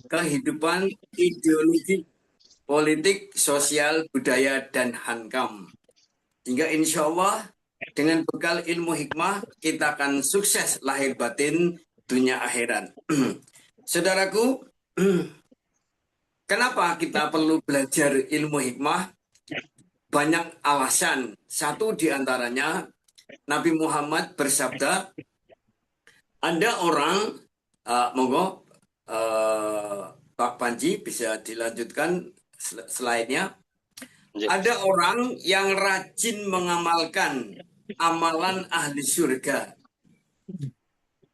kehidupan ideologi, politik, sosial, budaya, dan hankam. Hingga insya Allah dengan bekal ilmu hikmah kita akan sukses lahir batin dunia akhirat. Saudaraku, kenapa kita perlu belajar ilmu hikmah? Banyak alasan. Satu di antaranya Nabi Muhammad bersabda, ada orang, monggo Pak Panji bisa dilanjutkan slide-nya. Ada orang yang rajin mengamalkan amalan ahli surga,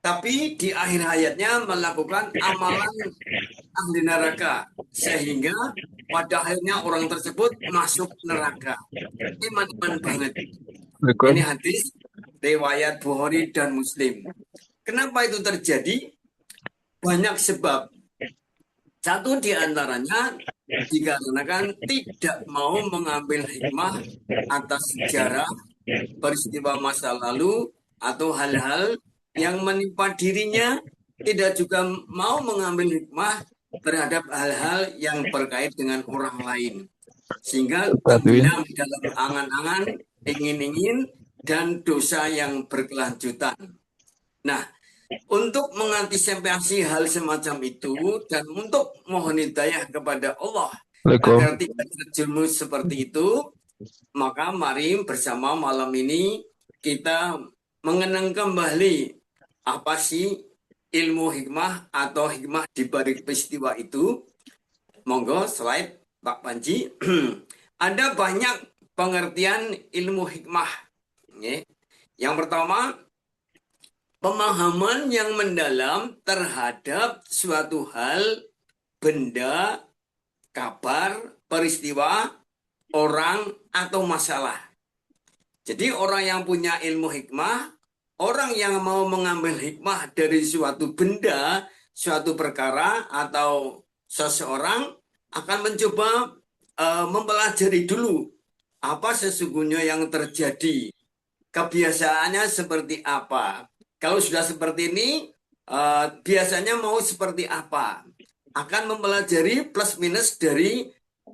tapi di akhir hayatnya melakukan amalan ahli neraka, sehingga pada akhirnya orang tersebut masuk neraka. Iman-iman banget. Ini hadis riwayat Bukhari dan Muslim. Kenapa itu terjadi? Banyak sebab. Satu di antaranya dikarenakan tidak mau mengambil hikmah atas sejarah, peristiwa masa lalu, atau hal-hal yang menimpa dirinya, tidak juga mau mengambil hikmah terhadap hal-hal yang berkait dengan orang lain. Sehingga tenggelam dalam angan-angan, ingin-ingin, dan dosa yang berkelanjutan. Nah, untuk mengantisipasi hal semacam itu dan untuk mohon hidayah kepada Allah agar tidak terjerumus seperti itu, maka mari bersama malam ini kita mengenang kembali apa sih ilmu hikmah atau hikmah di balik peristiwa itu. Monggo slide Pak Panji. Ada banyak pengertian ilmu hikmah. Yang pertama, pemahaman yang mendalam terhadap suatu hal, benda, kabar, peristiwa, orang, atau masalah. Jadi orang yang punya ilmu hikmah, orang yang mau mengambil hikmah dari suatu benda, suatu perkara, atau seseorang akan mencoba mempelajari dulu apa sesungguhnya yang terjadi. Kebiasaannya seperti apa. Kalau sudah seperti ini, biasanya mau seperti apa? Akan mempelajari plus minus dari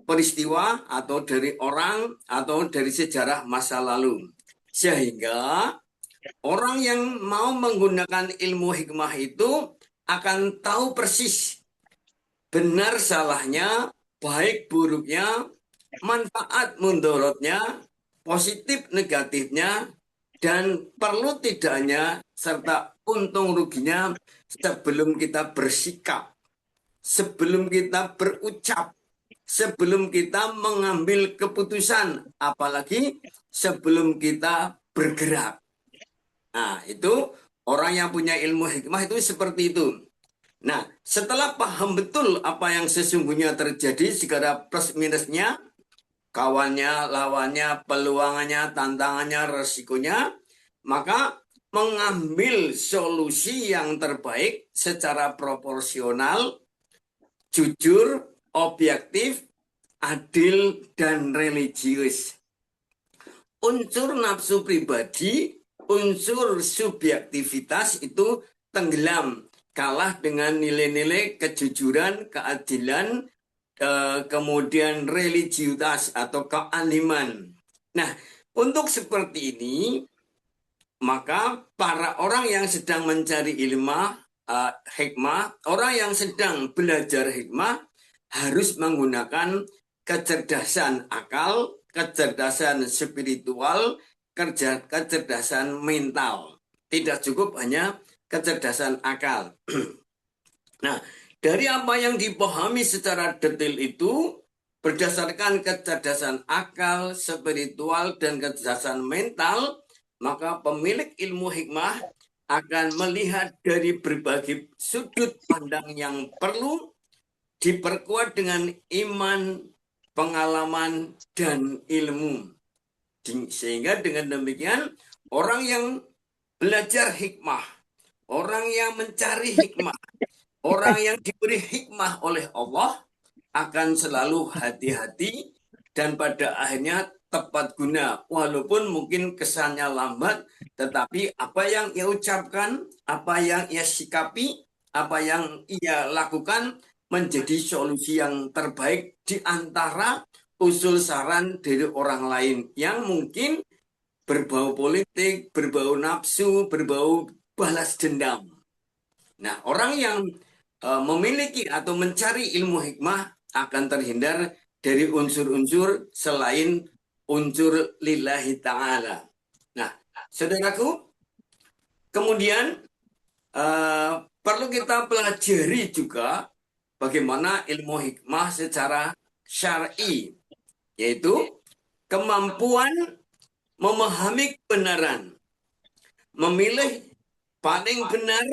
peristiwa atau dari orang atau dari sejarah masa lalu. Sehingga orang yang mau menggunakan ilmu hikmah itu akan tahu persis benar salahnya, baik buruknya, manfaat mundorotnya, positif negatifnya, dan perlu tidaknya serta untung ruginya sebelum kita bersikap, sebelum kita berucap, sebelum kita mengambil keputusan, apalagi sebelum kita bergerak. Nah, itu orang yang punya ilmu hikmah itu seperti itu. Nah, setelah paham betul apa yang sesungguhnya terjadi, segala plus minusnya, kawannya, lawannya, peluangannya, tantangannya, resikonya, maka mengambil solusi yang terbaik secara proporsional, jujur, objektif, adil, dan religius. Unsur nafsu pribadi, unsur subjektivitas itu tenggelam, kalah dengan nilai-nilai kejujuran, keadilan, kemudian religiusitas atau kealiman. Nah, untuk seperti ini, maka para orang yang sedang mencari hikmah, orang yang sedang belajar hikmah harus menggunakan kecerdasan akal, kecerdasan spiritual, kecerdasan mental. Tidak cukup hanya kecerdasan akal. Nah, dari apa yang dipahami secara detail itu, berdasarkan kecerdasan akal, spiritual, dan kecerdasan mental, maka pemilik ilmu hikmah akan melihat dari berbagai sudut pandang yang perlu diperkuat dengan iman, pengalaman, dan ilmu. Sehingga dengan demikian, orang yang belajar hikmah, orang yang mencari hikmah, orang yang diberi hikmah oleh Allah akan selalu hati-hati dan pada akhirnya tepat guna. Walaupun mungkin kesannya lambat, tetapi apa yang ia ucapkan, apa yang ia sikapi, apa yang ia lakukan menjadi solusi yang terbaik di antara usul saran dari orang lain yang mungkin berbau politik, berbau nafsu, berbau balas dendam. Nah, orang yang memiliki atau mencari ilmu hikmah akan terhindar dari unsur-unsur selain unsur lillahi ta'ala. Nah, saudaraku, kemudian perlu kita pelajari juga bagaimana ilmu hikmah secara syar'i, yaitu kemampuan memahami kebenaran, memilih paling benar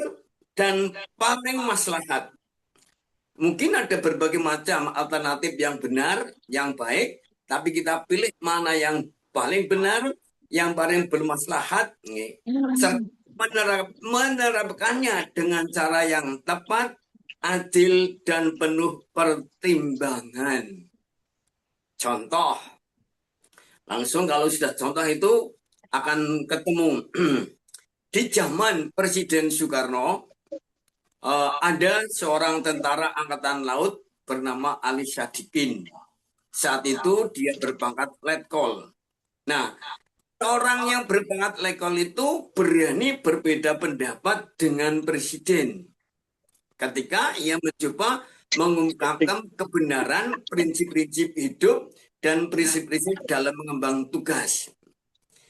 dan paling maslahat. Mungkin ada berbagai macam alternatif yang benar, yang baik, tapi kita pilih mana yang paling benar, yang paling bermaslahat, serta menerapkannya dengan cara yang tepat, adil, dan penuh pertimbangan. Contoh, langsung kalau sudah contoh itu akan ketemu. Di zaman Presiden Soekarno, ada seorang tentara angkatan laut bernama Ali Sadikin. Saat itu dia berpangkat letkol. Nah, orang yang berpangkat letkol itu berani berbeda pendapat dengan presiden ketika ia mencoba mengungkapkan kebenaran prinsip-prinsip hidup dan prinsip-prinsip dalam mengembang tugas.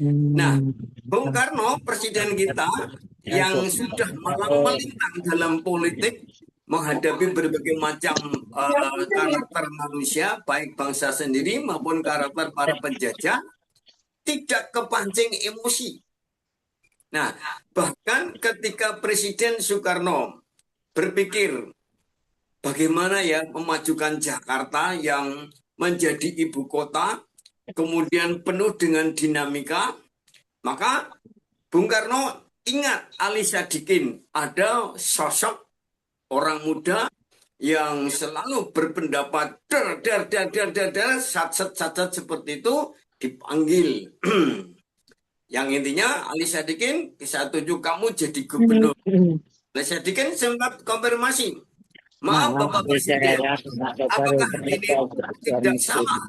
Nah, Bung Karno, presiden kita yang sudah malang melintang dalam politik, menghadapi berbagai macam karakter manusia, baik bangsa sendiri maupun karakter para penjajah, tidak kepancing emosi. Nah, bahkan ketika Presiden Soekarno berpikir bagaimana ya memajukan Jakarta yang menjadi ibu kota, kemudian penuh dengan dinamika, maka Bung Karno ingat Ali Sadikin, ada sosok orang muda yang selalu berpendapat sat seperti itu dipanggil. Yang intinya Ali Sadikin bisa tunjuk kamu jadi gubernur. Ali Sadikin sempat konfirmasi, maaf Bapak Presiden, apakah ini tidak salah?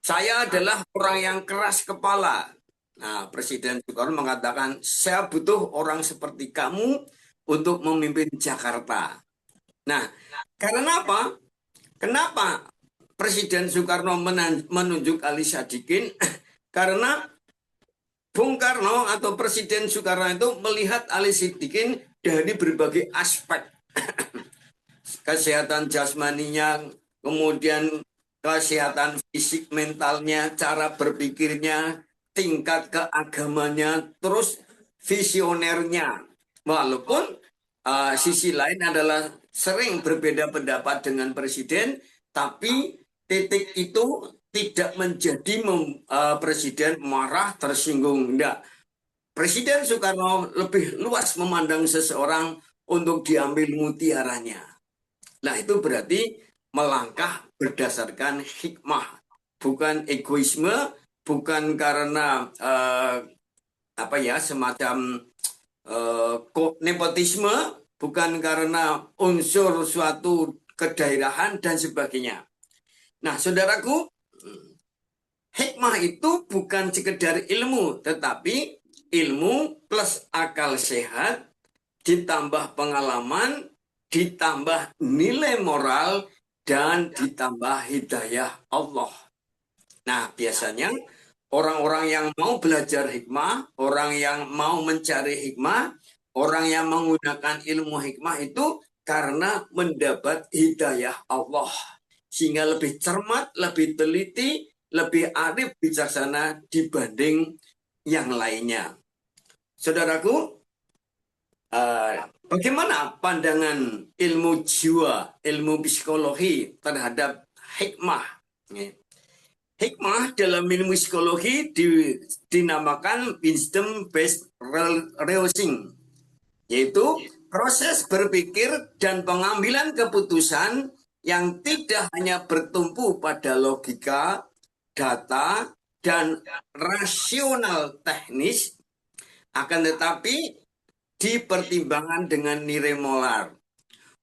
Saya adalah orang yang keras kepala. Nah, Presiden Soekarno mengatakan, saya butuh orang seperti kamu untuk memimpin Jakarta. Nah, karena apa? Kenapa Presiden Soekarno menunjuk Ali Sadikin? Karena Bung Karno atau Presiden Soekarno itu melihat Ali Sadikin dari berbagai aspek. Kesehatan jasmaninya, kemudian kesehatan fisik mentalnya, cara berpikirnya, tingkat keagamannya, terus visionernya. Walaupun sisi lain adalah sering berbeda pendapat dengan presiden, tapi titik itu tidak menjadi presiden marah, tersinggung. Enggak. Presiden Soekarno lebih luas memandang seseorang untuk diambil mutiaranya. Nah, itu berarti melangkah berdasarkan hikmah, bukan egoisme, bukan karena apa ya semacam nepotisme, bukan karena unsur suatu kedaerahan dan sebagainya. Nah, saudaraku, hikmah itu bukan sekedar ilmu, tetapi ilmu plus akal sehat ditambah pengalaman, ditambah nilai moral, dan ditambah hidayah Allah. Nah, biasanya orang-orang yang mau belajar hikmah, orang yang mau mencari hikmah, orang yang menggunakan ilmu hikmah itu karena mendapat hidayah Allah. Sehingga lebih cermat, lebih teliti, lebih arif bijaksana dibanding yang lainnya. Saudaraku, bagaimana pandangan ilmu jiwa, ilmu psikologi terhadap hikmah? Hikmah dalam ilmu psikologi dinamakan wisdom based reasoning, yaitu proses berpikir dan pengambilan keputusan yang tidak hanya bertumpu pada logika, data, dan rasional teknis, akan tetapi dipertimbangkan dengan nilai moral.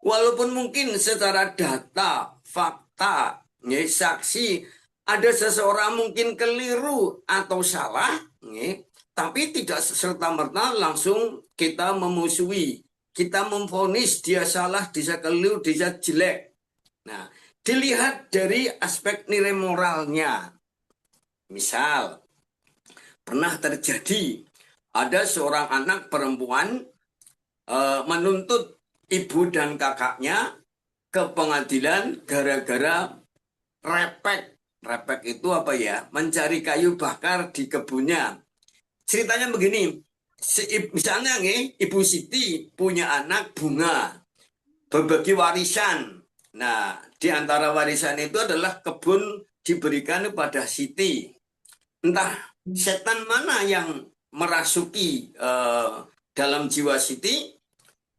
Walaupun mungkin secara data, fakta, ya, saksi, ada seseorang mungkin keliru atau salah, ya, tapi tidak serta-merta langsung kita memusuhi. Kita memvonis dia salah, dia keliru, dia jelek. Nah, dilihat dari aspek nilai moralnya. Misal, pernah terjadi ada seorang anak perempuan menuntut ibu dan kakaknya ke pengadilan gara-gara repek. Repek itu apa ya? Mencari kayu bakar di kebunnya. Ceritanya begini, misalnya nih, Ibu Siti punya anak Bunga, berbagi warisan. Nah, di antara warisan itu adalah kebun diberikan kepada Siti. Entah setan mana yang merasuki dalam jiwa Siti.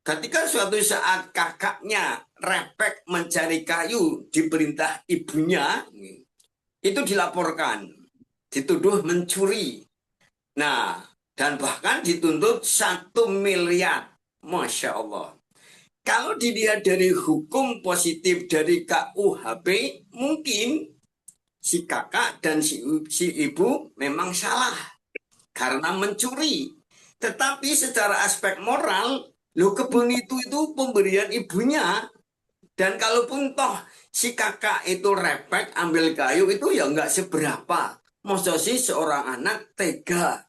Ketika suatu saat kakaknya repek mencari kayu di perintah ibunya, itu dilaporkan, dituduh mencuri. Nah, dan bahkan dituntut 1 miliar. Masya Allah. Kalau dilihat dari hukum positif dari KUHP, mungkin si kakak dan si ibu memang salah karena mencuri. Tetapi secara aspek moral, lo kebun itu pemberian ibunya. Dan kalaupun toh si kakak itu repek ambil kayu itu ya nggak seberapa. Masa sih seorang anak tega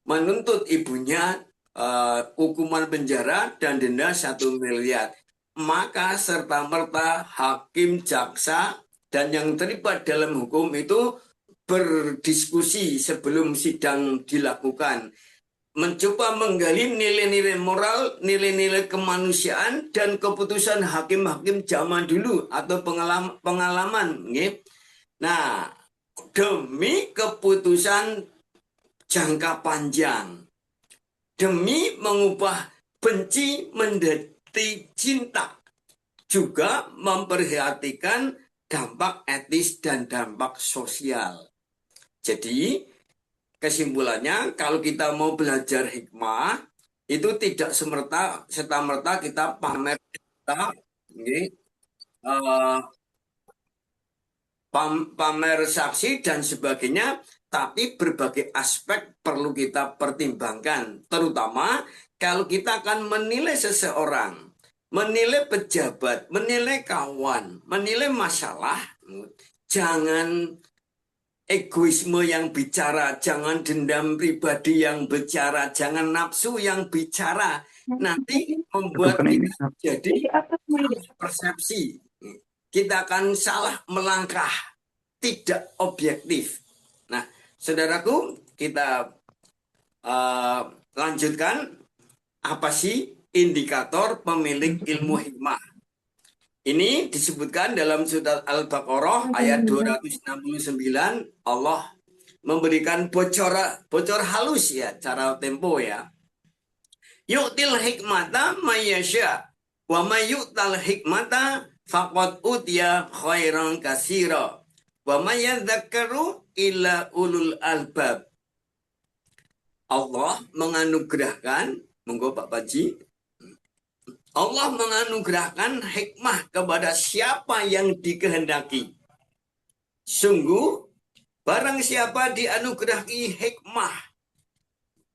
menuntut ibunya hukuman penjara dan denda 1 miliar. Maka serta-merta hakim, jaksa, dan yang terlibat dalam hukum itu berdiskusi sebelum sidang dilakukan, mencoba menggali nilai-nilai moral, nilai-nilai kemanusiaan, dan keputusan hakim-hakim zaman dulu atau pengalaman. Nah, demi keputusan jangka panjang, demi mengubah benci menjadi cinta, juga memperhatikan dampak etis dan dampak sosial. Jadi, kesimpulannya, kalau kita mau belajar hikmah, itu tidak serta-merta kita pamer kita, pamer saksi dan sebagainya, tapi berbagai aspek perlu kita pertimbangkan. Terutama kalau kita akan menilai seseorang, menilai pejabat, menilai kawan, menilai masalah, jangan egoisme yang bicara, jangan dendam pribadi yang bicara, jangan nafsu yang bicara. Nanti membuat kita jadi persepsi. Kita akan salah melangkah, tidak objektif. Nah, saudaraku, kita lanjutkan. Apa sih indikator pemilik ilmu hikmah? Ini disebutkan dalam surat Al-Baqarah ayat 269. Allah memberikan bocor halus ya, cara tempo ya. Yu'til hikmata mayyasha wa mayyu'tal hikmata faqad utiya khairan katsira wa mayyadzakkaru illa ulul albab. Allah menganugerahkan, monggo Pak Paji, Allah menganugerahkan hikmah kepada siapa yang dikehendaki. Sungguh, barang siapa dianugerahi hikmah,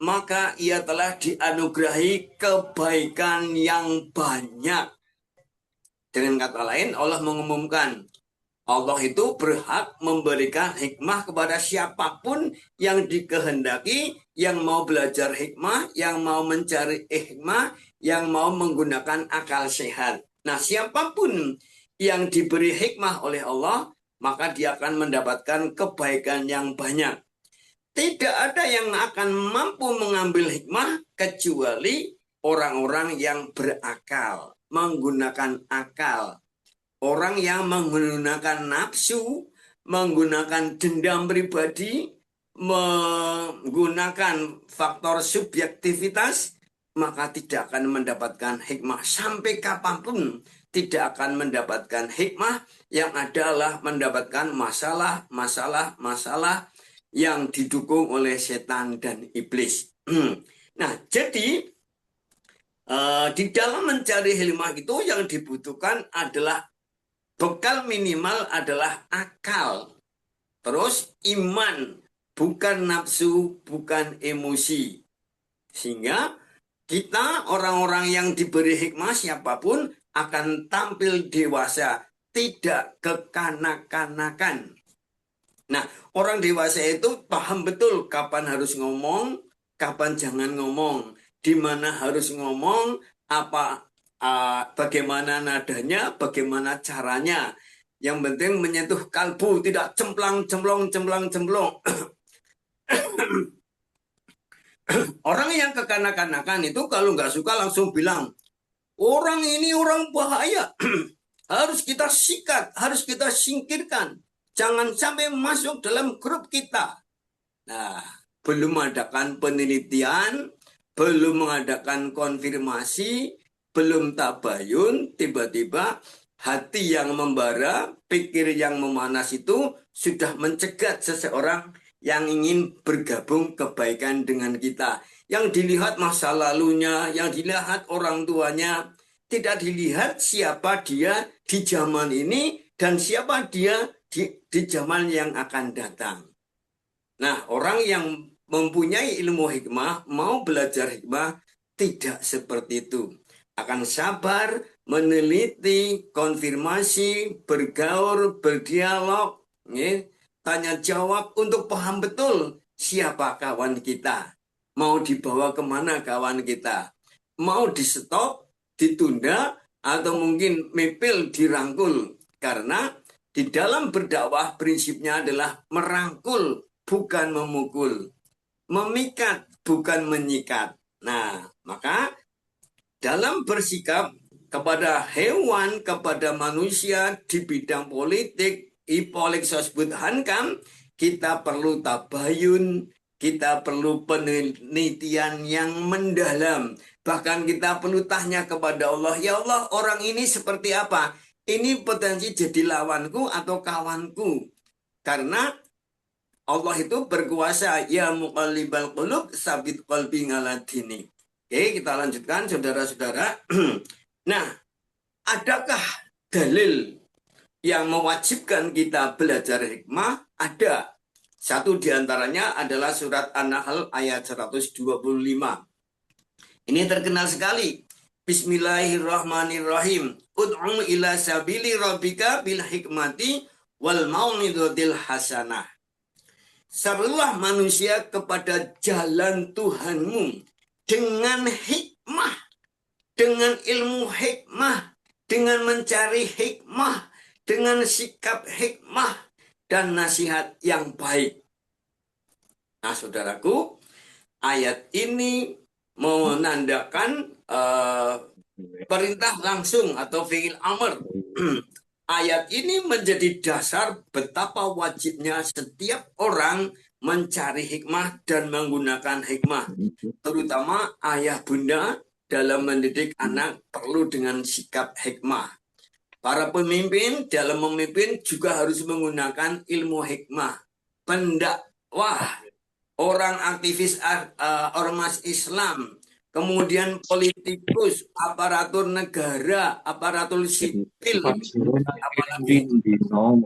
maka ia telah dianugerahi kebaikan yang banyak. Dengan kata lain, Allah mengumumkan, Allah itu berhak memberikan hikmah kepada siapapun yang dikehendaki, yang mau belajar hikmah, yang mau mencari hikmah, yang mau menggunakan akal sehat. Nah, siapapun yang diberi hikmah oleh Allah, maka dia akan mendapatkan kebaikan yang banyak. Tidak ada yang akan mampu mengambil hikmah kecuali orang-orang yang berakal, menggunakan akal. Orang yang menggunakan nafsu, menggunakan dendam pribadi, menggunakan faktor subjektivitas, maka tidak akan mendapatkan hikmah. Sampai kapanpun tidak akan mendapatkan hikmah, yang adalah mendapatkan masalah yang didukung oleh setan dan iblis. Nah, jadi Di dalam mencari hikmah itu yang dibutuhkan adalah bekal minimal adalah akal, terus iman, bukan nafsu, bukan emosi. Sehingga kita orang-orang yang diberi hikmah siapapun akan tampil dewasa, tidak kekanak-kanakan. Nah, orang dewasa itu paham betul kapan harus ngomong, kapan jangan ngomong, di mana harus ngomong, bagaimana nadanya, bagaimana caranya. Yang penting menyentuh kalbu, tidak cemplang, cemplong, cemplang, cemplong. Orang yang kekanak-kanakan itu kalau nggak suka langsung bilang, orang ini orang bahaya, harus kita sikat, harus kita singkirkan. Jangan sampai masuk dalam grup kita. Nah, belum mengadakan penelitian, belum mengadakan konfirmasi, belum tabayun, tiba-tiba hati yang membara, pikir yang memanas itu sudah mencegat seseorang yang ingin bergabung kebaikan dengan kita. Yang dilihat masa lalunya, yang dilihat orang tuanya, tidak dilihat siapa dia di zaman ini dan siapa dia di zaman yang akan datang. Nah, orang yang mempunyai ilmu hikmah, mau belajar hikmah, tidak seperti itu. Akan sabar, meneliti, konfirmasi, bergaul, berdialog, tanya jawab untuk paham betul siapa kawan kita. Mau dibawa kemana kawan kita. Mau di stop, ditunda, atau mungkin mepil dirangkul. Karena di dalam berdakwah prinsipnya adalah merangkul, bukan memukul. Memikat, bukan menyikat. Nah, maka dalam bersikap kepada hewan, kepada manusia di bidang politik, ipolik sosbud hankam, kita perlu tabayun, kita perlu penelitian yang mendalam. Bahkan kita perlu tanya kepada Allah, ya Allah, orang ini seperti apa? Ini potensi jadi lawanku atau kawanku. Karena Allah itu berkuasa, ya muqallibal qulub sabit qalbi ala dini. Oke, kita lanjutkan saudara-saudara. Nah, adakah dalil yang mewajibkan kita belajar hikmah? Ada. Satu diantaranya adalah surat An-Nahl ayat 125. Ini terkenal sekali. Bismillahirrahmanirrahim. Ud'u ila sabili rabbika bil hikmati wal mau'idhatil hasanah. Serulah manusia kepada jalan Tuhanmu dengan hikmah, dengan ilmu hikmah, dengan mencari hikmah, dengan sikap hikmah dan nasihat yang baik. Nah, saudaraku, ayat ini menandakan perintah langsung atau fi'il amr. Ayat ini menjadi dasar betapa wajibnya setiap orang mencari hikmah dan menggunakan hikmah. Terutama ayah bunda dalam mendidik anak perlu dengan sikap hikmah. Para pemimpin dalam memimpin juga harus menggunakan ilmu hikmah. Pendakwah, orang aktivis ormas Islam, kemudian politikus, aparatur negara, aparatur sipil, apalagi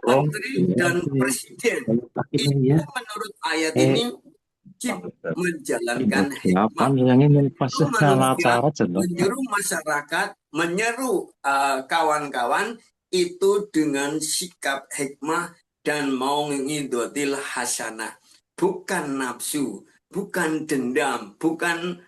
menteri dan presiden. Itu menurut ayat ini menjalankan hikmah. Menyeru masyarakat, menyeru kawan-kawan itu dengan sikap hikmah dan mau ngidhatil hasanah. Bukan nafsu, bukan dendam, bukan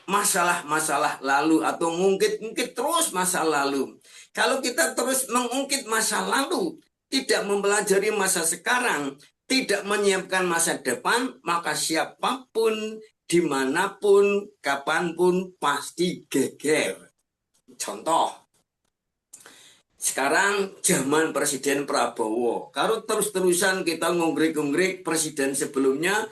masalah-masalah lalu atau ngungkit-ngungkit terus masa lalu. Kalau kita terus mengungkit masa lalu, tidak mempelajari masa sekarang, tidak menyiapkan masa depan, maka siapapun, dimanapun, kapanpun pasti geger. Contoh, sekarang zaman Presiden Prabowo. Kalau terus-terusan kita ngungkrik-ngungkrik presiden sebelumnya,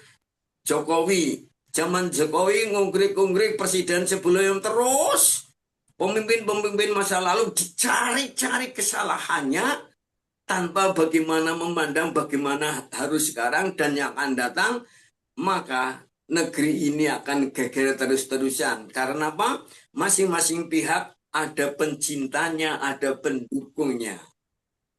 Jokowi. Zaman Jokowi ngungkrik-ngungkrik presiden sebelumnya terus. Pemimpin-pemimpin masa lalu dicari-cari kesalahannya tanpa bagaimana memandang bagaimana harus sekarang dan yang akan datang. Maka negeri ini akan geger terus-terusan. Karena apa? Masing-masing pihak ada pencintanya, ada pendukungnya.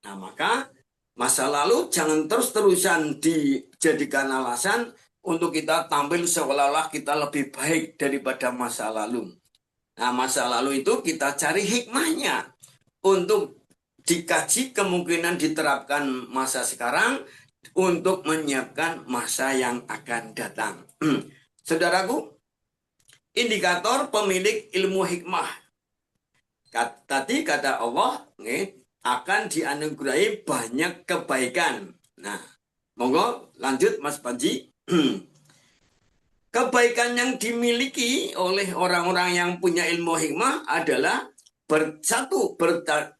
Nah, maka masa lalu jangan terus-terusan dijadikan alasan untuk kita tampil seolah-olah kita lebih baik daripada masa lalu. Nah, masa lalu itu kita cari hikmahnya untuk dikaji, kemungkinan diterapkan masa sekarang untuk menyiapkan masa yang akan datang. Saudaraku, indikator pemilik ilmu hikmah. Tadi kata Allah, akan dianugerahi banyak kebaikan. Nah, monggo lanjut Mas Panji. Kebaikan yang dimiliki oleh orang-orang yang punya ilmu hikmah adalah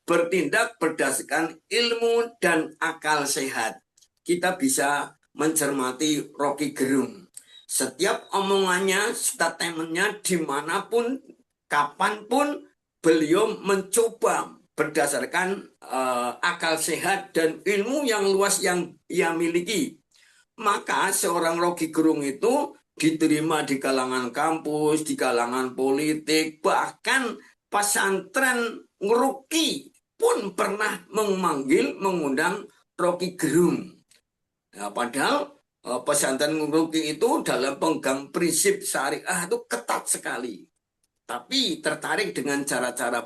bertindak berdasarkan ilmu dan akal sehat. Kita bisa mencermati Rocky Gerung. Setiap omongannya, statementnya, dimanapun, kapanpun, beliau mencoba berdasarkan akal sehat dan ilmu yang luas yang ia miliki. Maka seorang Rocky Gerung itu diterima di kalangan kampus, di kalangan politik, bahkan pesantren Ngeruki pun pernah mengundang Rocky Gerung. Nah, padahal pesantren Ngeruki itu dalam pegang prinsip syariah itu ketat sekali. Tapi tertarik dengan cara-cara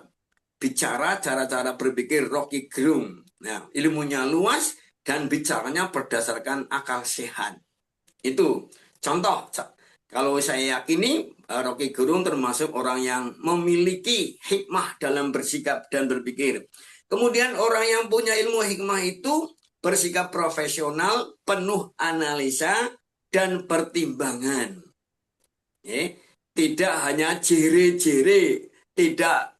bicara, cara-cara berpikir Rocky Gerung. Nah, ilmunya luas dan bicaranya berdasarkan akal sehat. Itu contoh. Kalau saya yakini Rocky Gerung termasuk orang yang memiliki hikmah dalam bersikap dan berpikir. Kemudian orang yang punya ilmu hikmah itu bersikap profesional, penuh analisa dan pertimbangan. Tidak hanya jere-jere, tidak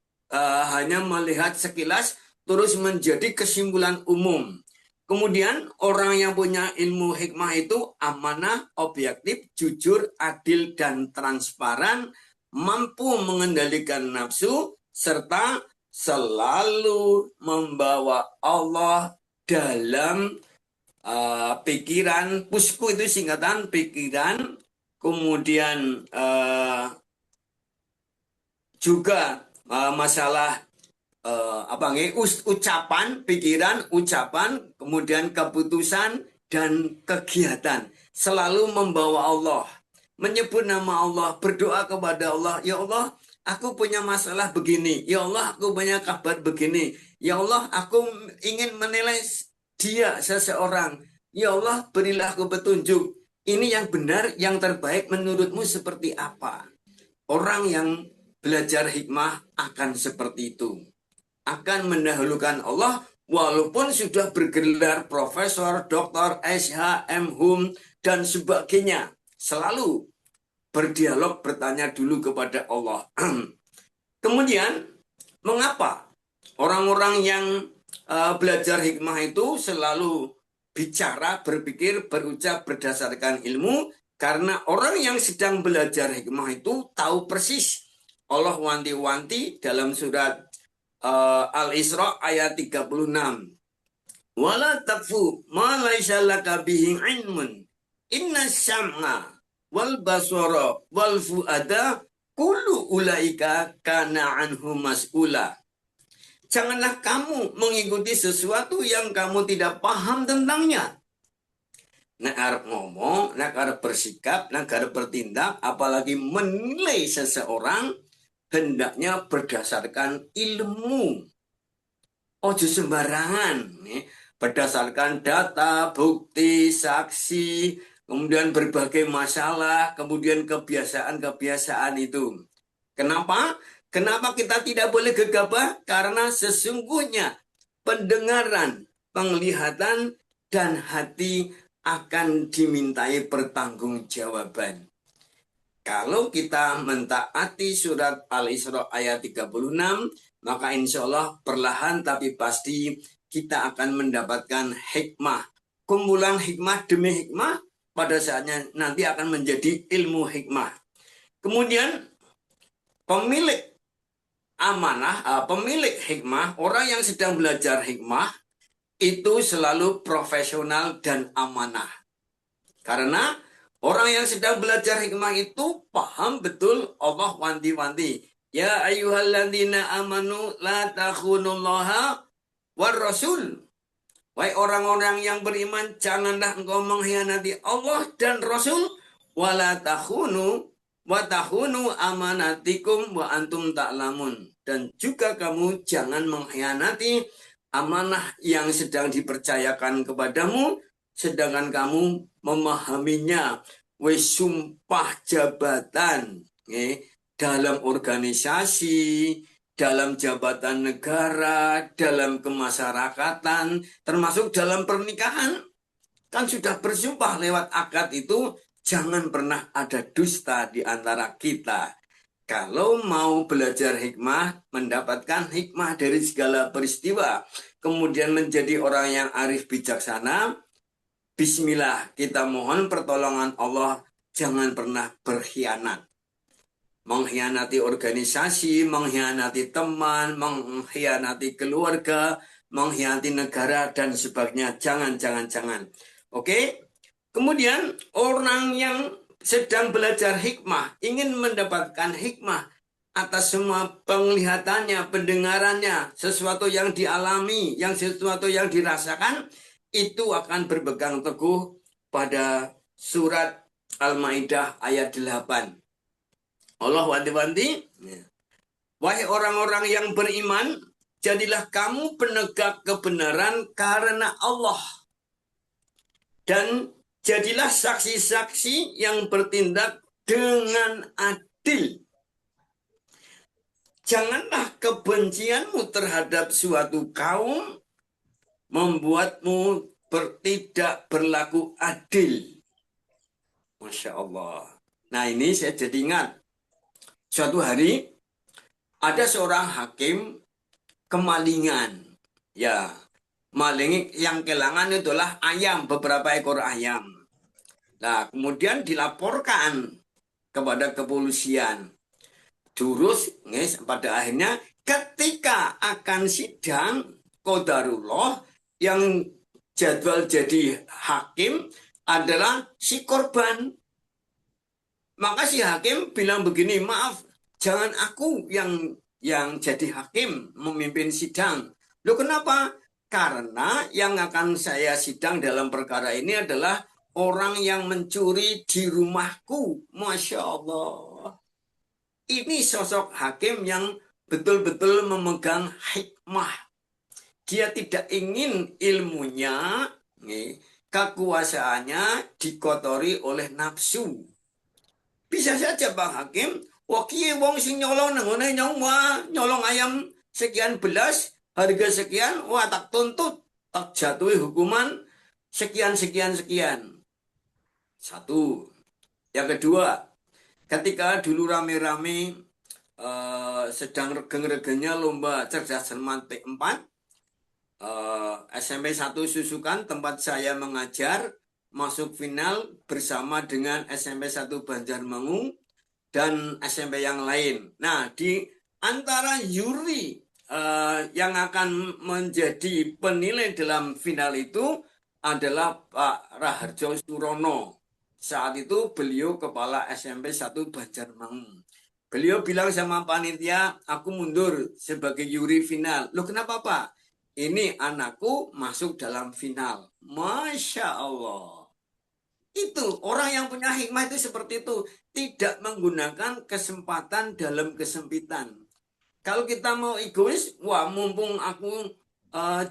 hanya melihat sekilas terus menjadi kesimpulan umum. Kemudian orang yang punya ilmu hikmah itu amanah, objektif, jujur, adil, dan transparan, mampu mengendalikan nafsu, serta selalu membawa Allah dalam pikiran. Pusku itu singkatan pikiran, kemudian juga masalah ucapan, pikiran, ucapan, kemudian keputusan dan kegiatan. Selalu membawa Allah, menyebut nama Allah, berdoa kepada Allah, ya Allah, aku punya masalah begini, ya Allah, aku punya kabar begini, ya Allah, aku ingin menilai dia seseorang, ya Allah, berilah aku petunjuk. Ini yang benar, yang terbaik menurutmu seperti apa? Orang yang belajar hikmah akan seperti itu. Akan mendahulukan Allah walaupun sudah bergelar profesor, doktor, SH, M.Hum, dan sebagainya. Selalu berdialog, bertanya dulu kepada Allah. Kemudian, mengapa orang-orang yang belajar hikmah itu selalu bicara, berpikir, berucap berdasarkan ilmu? Karena orang yang sedang belajar hikmah itu tahu persis. Allah wanti-wanti dalam surat Al-Isra ayat 36. Wala taqfu ma laisa laka bihi ilmun. Inna sam'a wal basara wal fuada kullu ulaika kana anhu mas'ula. Janganlah kamu mengikuti sesuatu yang kamu tidak paham tentangnya. Nak arep ngomong, nak arep bersikap, nak arep bertindak, apalagi menilai seseorang, hendaknya berdasarkan ilmu. Ojo sembarangan, berdasarkan data, bukti, saksi, kemudian berbagai masalah, kemudian kebiasaan-kebiasaan itu. Kenapa? Kenapa kita tidak boleh gegabah? Karena sesungguhnya pendengaran, penglihatan, dan hati akan dimintai pertanggungjawaban. Kalau kita mentaati surat Al-Isra ayat 36, maka insya Allah perlahan tapi pasti kita akan mendapatkan hikmah. Kumpulan hikmah demi hikmah pada saatnya nanti akan menjadi ilmu hikmah. Kemudian pemilik amanah, pemilik hikmah, orang yang sedang belajar hikmah, itu selalu profesional dan amanah. Karena Orang yang sedang belajar hikmah itu paham betul Allah wanti-wanti. Ya ayyuhalladzina amanu la takhunullaha war rasul. Wahai orang-orang yang beriman, janganlah engkau mengkhianati Allah dan Rasul. Wala takhunu wa takhunu amanatikum wa antum ta'lamun. Dan juga kamu jangan mengkhianati amanah yang sedang dipercayakan kepadamu, sedangkan kamu memahaminya. Wis sumpah jabatan dalam organisasi, dalam jabatan negara, dalam kemasyarakatan, termasuk dalam pernikahan. Kan sudah bersumpah lewat akad itu, jangan pernah ada dusta di antara kita. Kalau mau belajar hikmah, mendapatkan hikmah dari segala peristiwa, kemudian menjadi orang yang arif bijaksana, bismillah, kita mohon pertolongan Allah, jangan pernah berkhianat. Mengkhianati organisasi, mengkhianati teman, mengkhianati keluarga, mengkhianati negara, dan sebagainya. Jangan. Oke? Kemudian orang yang sedang belajar hikmah, ingin mendapatkan hikmah atas semua penglihatannya, pendengarannya, sesuatu yang dialami, sesuatu yang dirasakan, itu akan berpegang teguh pada surat Al-Maidah ayat 8. Allah wanti-wanti, wahai orang-orang yang beriman, jadilah kamu penegak kebenaran karena Allah. Dan jadilah saksi-saksi yang bertindak dengan adil. Janganlah kebencianmu terhadap suatu kaum membuatmu tidak berlaku adil. Masya Allah. Nah ini saya jadi ingat. Suatu hari ada seorang hakim kemalingan. Ya, maling yang kehilangan itulah ayam, beberapa ekor ayam. Nah, kemudian dilaporkan kepada kepolisian. Terus, pada akhirnya ketika akan sidang qadarullah yang jadwal jadi hakim adalah si korban. Maka si hakim bilang begini, maaf, jangan aku yang jadi hakim memimpin sidang. Loh kenapa? Karena yang akan saya sidang dalam perkara ini adalah orang yang mencuri di rumahku. Masya Allah. Ini sosok hakim yang betul-betul memegang hikmah. Dia tidak ingin ilmunya, kekuasaannya dikotori oleh nafsu. Bisa saja Bang Hakim, wakiye wong sing nyolong nengone nyolong ayam sekian belas, harga sekian, wah tak tuntut, tak jatuhi hukuman sekian. Satu. Yang kedua, ketika dulu rame-rame sedang regen-regennya lomba cerdas cermat P4, SMP 1 Susukan tempat saya mengajar, masuk final bersama dengan SMP 1 Banjarmangu dan SMP yang lain. Nah, di antara juri yang akan menjadi penilai dalam final itu adalah Pak Raharjo Surono. Saat itu beliau kepala SMP 1 Banjarmangu. Beliau bilang sama panitia, aku mundur sebagai juri final. Loh kenapa Pak? Ini anakku masuk dalam final. Masya Allah. Itu orang yang punya hikmah itu seperti itu. Tidak menggunakan kesempatan dalam kesempitan. Kalau kita mau egois, wah mumpung aku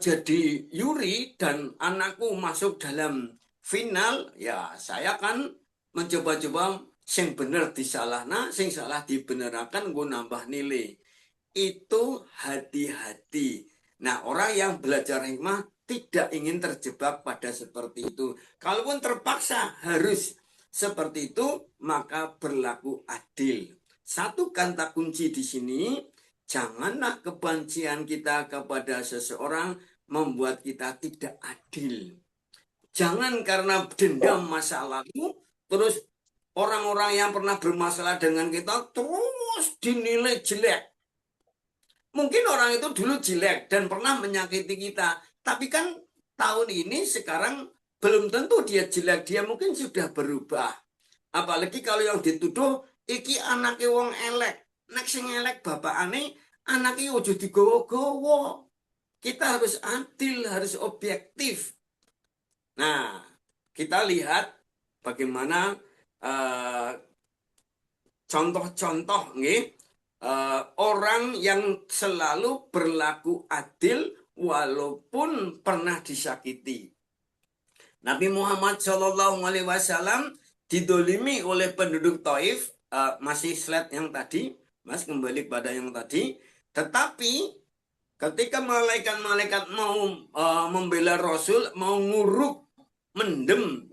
jadi juri dan anakku masuk dalam final, ya saya akan mencoba-coba sing bener disalahna, sing salah dibenerakan, gue nambah nilai. Itu hati-hati. Nah, orang yang belajar hikmah tidak ingin terjebak pada seperti itu. Kalaupun terpaksa harus seperti itu, maka berlaku adil. Satu kata kunci di sini, janganlah kebencian kita kepada seseorang membuat kita tidak adil. Jangan karena dendam masa lalu, terus orang-orang yang pernah bermasalah dengan kita terus dinilai jelek. Mungkin orang itu dulu jelek dan pernah menyakiti kita. Tapi kan tahun ini sekarang belum tentu dia jelek. Dia mungkin sudah berubah. Apalagi kalau yang dituduh iki anake wong elek. Nek sing elek bapakane, anake ojo digowo-gowo. Kita harus adil, harus objektif. Nah, kita lihat bagaimana contoh-contoh orang yang selalu berlaku adil walaupun pernah disakiti. Nabi Muhammad SAW didolimi oleh penduduk Taif, masih slide yang tadi, Mas, kembali kepada yang tadi. Tetapi ketika malaikat-malaikat mau membela Rasul, mau nguruk, mendem,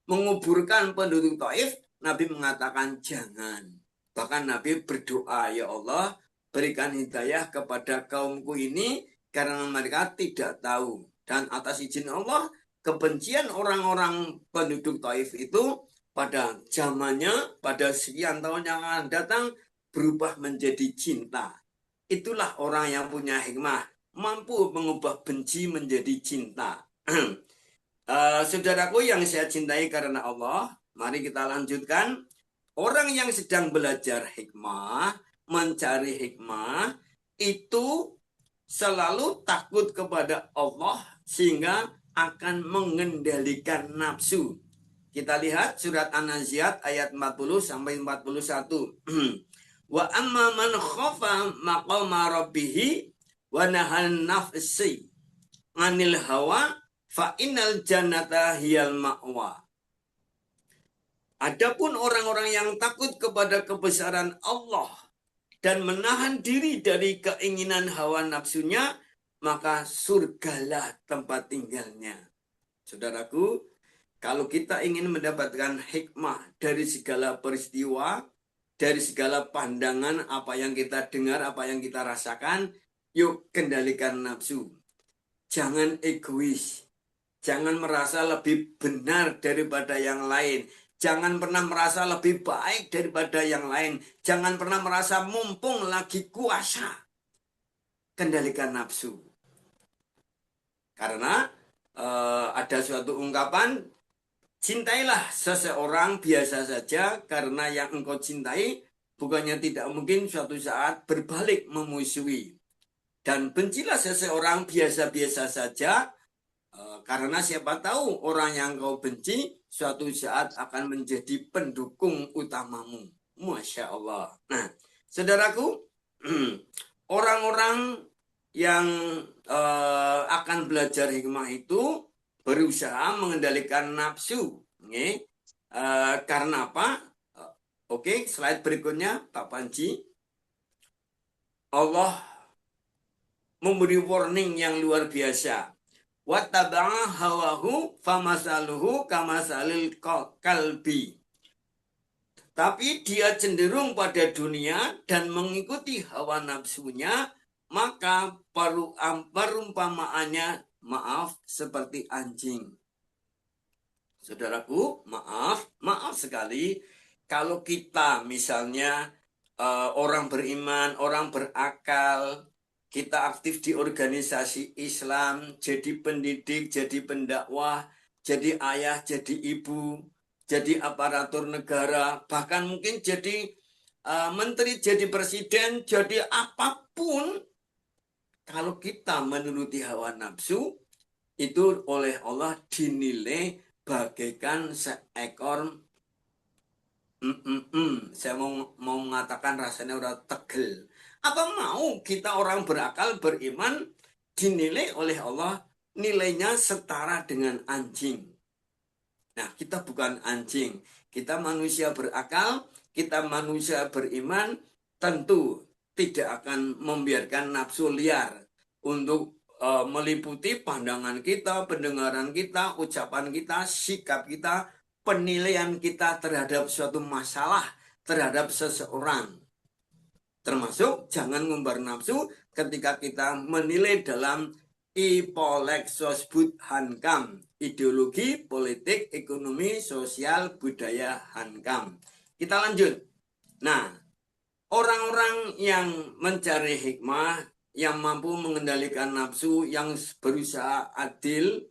menguburkan penduduk Taif, Nabi mengatakan jangan. Bahkan Nabi berdoa, ya Allah, berikan hidayah kepada kaumku ini karena mereka tidak tahu. Dan atas izin Allah, kebencian orang-orang penduduk Taif itu pada zamannya, pada sekian tahun yang akan datang, berubah menjadi cinta. Itulah orang yang punya hikmah, mampu mengubah benci menjadi cinta. Saudaraku yang saya cintai karena Allah, mari kita lanjutkan. Orang yang sedang belajar hikmah, mencari hikmah, itu selalu takut kepada Allah sehingga akan mengendalikan nafsu. Kita lihat surat An-Naziat ayat 40 sampai 41. Wa amma man khafa maqama rabbih wa nahan nafsi anil hawa fa innal jannata hiyal ma'wa. Adapun orang-orang yang takut kepada kebesaran Allah dan menahan diri dari keinginan hawa nafsunya, maka surgalah tempat tinggalnya. Saudaraku, kalau kita ingin mendapatkan hikmah dari segala peristiwa, dari segala pandangan, apa yang kita dengar, apa yang kita rasakan, yuk kendalikan nafsu. Jangan egois. Jangan merasa lebih benar daripada yang lain. Jangan pernah merasa lebih baik daripada yang lain. Jangan pernah merasa mumpung lagi kuasa. Kendalikan nafsu. Karena ada suatu ungkapan, cintailah seseorang biasa saja karena yang engkau cintai bukannya tidak mungkin suatu saat berbalik memusuhi. Dan bencilah seseorang biasa-biasa saja karena siapa tahu orang yang kau benci suatu saat akan menjadi pendukung utamamu. Masya Allah. Nah, saudaraku, orang-orang yang akan belajar hikmah itu berusaha mengendalikan nafsu. Karena apa? Oke, slide berikutnya, Pak Panji. Allah memberi warning yang luar biasa. Wattaba'a hawahu famasaluhu kamasalil kalbi. Tapi dia cenderung pada dunia dan mengikuti hawa nafsunya, maka perumpamaannya seperti anjing. Saudaraku, maaf sekali kalau kita misalnya orang beriman, orang berakal, kita aktif di organisasi Islam, jadi pendidik, jadi pendakwah, jadi ayah, jadi ibu, jadi aparatur negara, bahkan mungkin jadi menteri, jadi presiden, jadi apapun. Kalau kita menuruti hawa nafsu, itu oleh Allah dinilai bagaikan seekor saya mau mengatakan rasanya udah tegel. Apa mau kita orang berakal beriman dinilai oleh Allah nilainya setara dengan anjing? Nah, kita bukan anjing. Kita manusia berakal, kita manusia beriman, tentu tidak akan membiarkan nafsu liar untuk meliputi pandangan kita, pendengaran kita, ucapan kita, sikap kita, penilaian kita terhadap suatu masalah, terhadap seseorang. Termasuk jangan ngumbar nafsu ketika kita menilai dalam Ipolexosbud Hankam, ideologi, politik, ekonomi, sosial, budaya Hankam. Kita lanjut. Nah, orang-orang yang mencari hikmah, yang mampu mengendalikan nafsu, yang berusaha adil,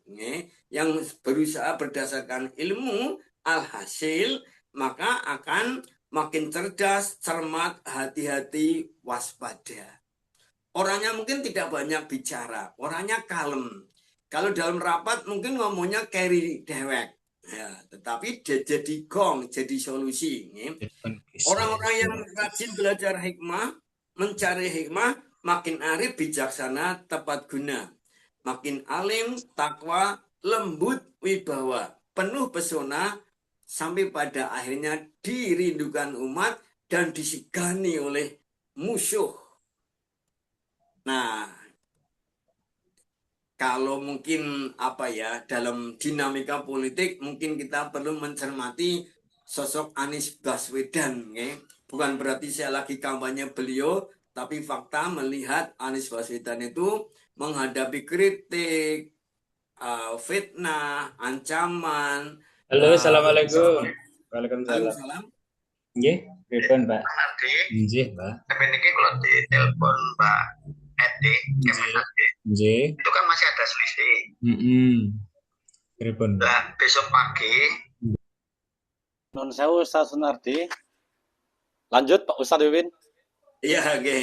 yang berusaha berdasarkan ilmu, alhasil maka akan makin cerdas, cermat, hati-hati, waspada. Orangnya mungkin tidak banyak bicara, orangnya kalem. Kalau dalam rapat mungkin ngomongnya carry dewek. Ya, tetapi dia jadi gong, jadi solusi. Orang-orang yang rajin belajar hikmah, mencari hikmah, makin arif, bijaksana, tepat guna. Makin alim, takwa, lembut, wibawa, penuh pesona, sampai pada akhirnya dirindukan umat dan disegani oleh musuh. Nah, kalau mungkin apa ya, dalam dinamika politik mungkin kita perlu mencermati sosok Anies Baswedan, ya. Bukan berarti saya lagi kampanye beliau, tapi fakta melihat Anies Baswedan itu menghadapi kritik, fitnah, ancaman. Halo, assalamualaikum. Waalaikumsalam. Waalaikumsalam. Nggih, pripun, Pak? Nggih, Pak. Tapi ini kalau ditelepon Mbak Edi, Nggih. itu kan masih ada selisih. Pripun, Pak? Nah, besok pagi. Nun sewu Ustaz Sunardi. Lanjut Pak Ustadz Wiwin. Iya, oke.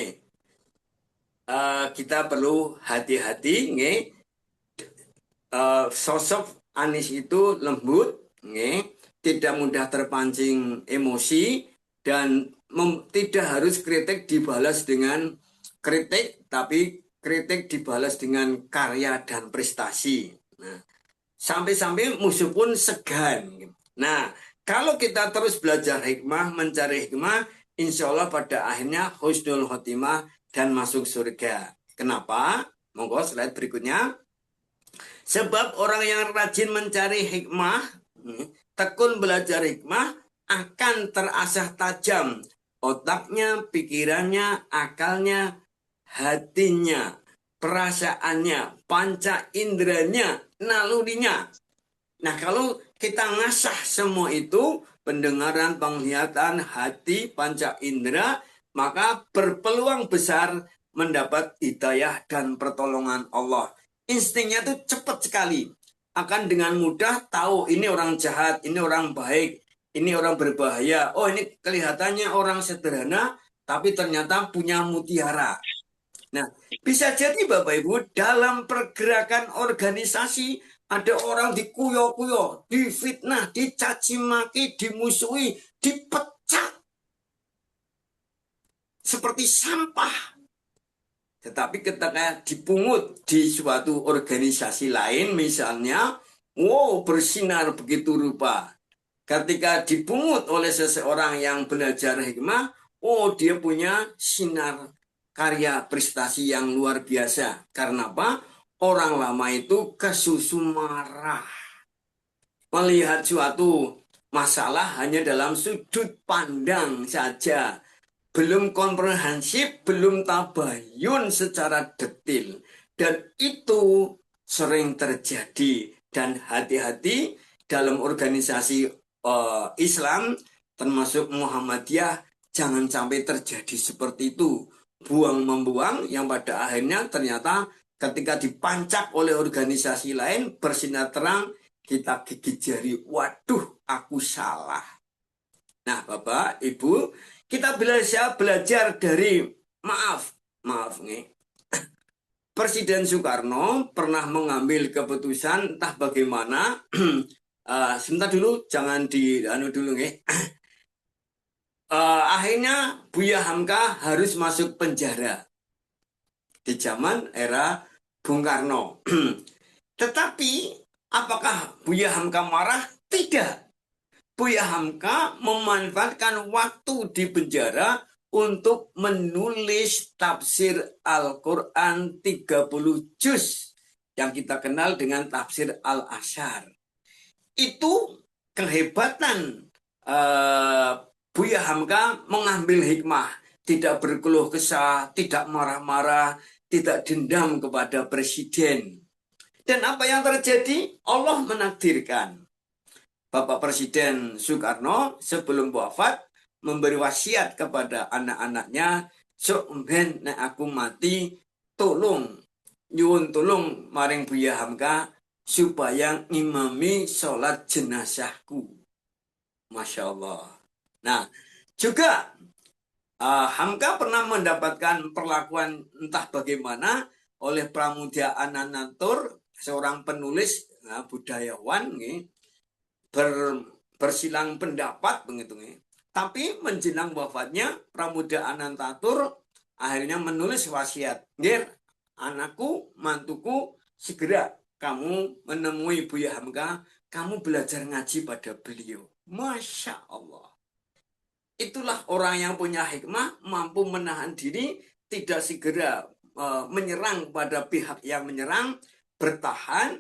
Kita perlu hati-hati, nge. Sosok Anies itu lembut, nge. Tidak mudah terpancing emosi, dan tidak harus kritik dibalas dengan kritik, tapi kritik dibalas dengan karya dan prestasi. Nah, sampai-sampai musuh pun segan. Nah, kalau kita terus belajar hikmah, mencari hikmah, insya Allah pada akhirnya husnul khotimah dan masuk surga. Kenapa? Monggo slide berikutnya. Sebab orang yang rajin mencari hikmah, tekun belajar hikmah, akan terasah tajam otaknya, pikirannya, akalnya, hatinya, perasaannya, panca inderanya, nalurinya. Nah, kalau kita ngasah semua itu, pendengaran, penglihatan, hati, panca indera, maka berpeluang besar mendapat hidayah dan pertolongan Allah. Instingnya itu cepat sekali. Akan dengan mudah tahu ini orang jahat, ini orang baik, ini orang berbahaya. Oh, ini kelihatannya orang sederhana, tapi ternyata punya mutiara. Nah, bisa jadi Bapak Ibu, dalam pergerakan organisasi ada orang dikuyo-kuyo, difitnah, dicaci maki, dimusuhi, dipecat. Seperti sampah. Tetapi ketika dipungut di suatu organisasi lain, misalnya, wow, bersinar begitu rupa. Ketika dipungut oleh seseorang yang belajar hikmah, oh, dia punya sinar karya prestasi yang luar biasa. Karena apa? Orang lama itu kesusu marah. Melihat suatu masalah hanya dalam sudut pandang saja. Belum komprehensif, belum tabayun secara detail. Dan itu sering terjadi. Dan hati-hati dalam organisasi Islam, termasuk Muhammadiyah, jangan sampai terjadi seperti itu. Buang-membuang yang pada akhirnya ternyata ketika dipancak oleh organisasi lain, bersinar terang, kita gigit jari, waduh, aku salah. Nah, Bapak, Ibu, kita belajar dari maaf nih. Presiden Soekarno pernah mengambil keputusan entah bagaimana. Sebentar dulu, jangan dulu nih. Akhirnya Buya Hamka harus masuk penjara di zaman era Bung Karno. Tetapi apakah Buya Hamka marah? Tidak. Buya Hamka memanfaatkan waktu di penjara untuk menulis tafsir Al-Quran 30 juz yang kita kenal dengan tafsir Al-Asyar. Itu kehebatan Buya Hamka mengambil hikmah, tidak berkeluh kesah, tidak marah-marah, tidak dendam kepada presiden. Dan apa yang terjadi? Allah menakdirkan. Bapak Presiden Soekarno sebelum wafat memberi wasiat kepada anak-anaknya, "Sok nek aku mati, tolong nyuwun tolong maring Buya Hamka supaya ngimami sholat jenazahku." Masya Allah. Nah, juga Hamka pernah mendapatkan perlakuan entah bagaimana oleh Pramudia Anantatur, seorang penulis budayawan, bersilang pendapat begitu. Tapi menjelang wafatnya Pramudia Anantatur akhirnya menulis wasiat, "Ngir, anakku, mantuku, segera kamu menemui Buya Hamka, kamu belajar ngaji pada beliau." Masya Allah. Itulah orang yang punya hikmah, mampu menahan diri, tidak segera menyerang pada pihak yang menyerang, bertahan,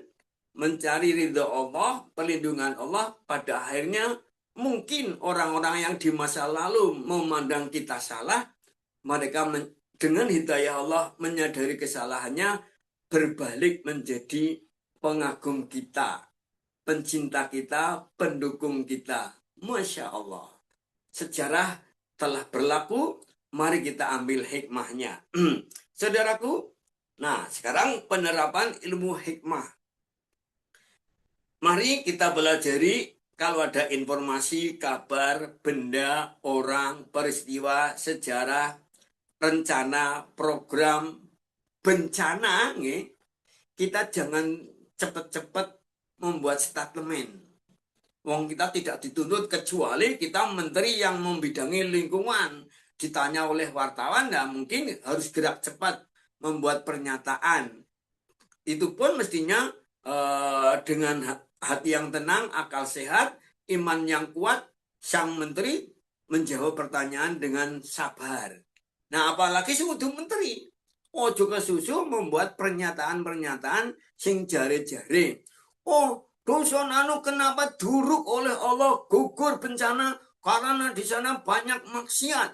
mencari ridho Allah, perlindungan Allah. Pada akhirnya mungkin orang-orang yang di masa lalu memandang kita salah, mereka dengan hidayah Allah menyadari kesalahannya, berbalik menjadi pengagum kita, pencinta kita, pendukung kita. Masya Allah. Sejarah telah berlaku, mari kita ambil hikmahnya. Saudaraku, nah sekarang penerapan ilmu hikmah. Mari kita pelajari kalau ada informasi, kabar, benda, orang, peristiwa, sejarah, rencana, program, bencana, kita jangan cepat-cepat membuat statement. Wong kita tidak dituntut kecuali kita menteri yang membidangi lingkungan. Ditanya oleh wartawan, nah mungkin harus gerak cepat membuat pernyataan. Itu pun mestinya dengan hati yang tenang, akal sehat, iman yang kuat, sang menteri menjawab pertanyaan dengan sabar. Nah apalagi sekutu menteri. Ojo kesusu membuat pernyataan-pernyataan sing jare-jare. Oh, dusun anu kenapa duruk oleh Allah, gugur bencana karena di sana banyak maksiat.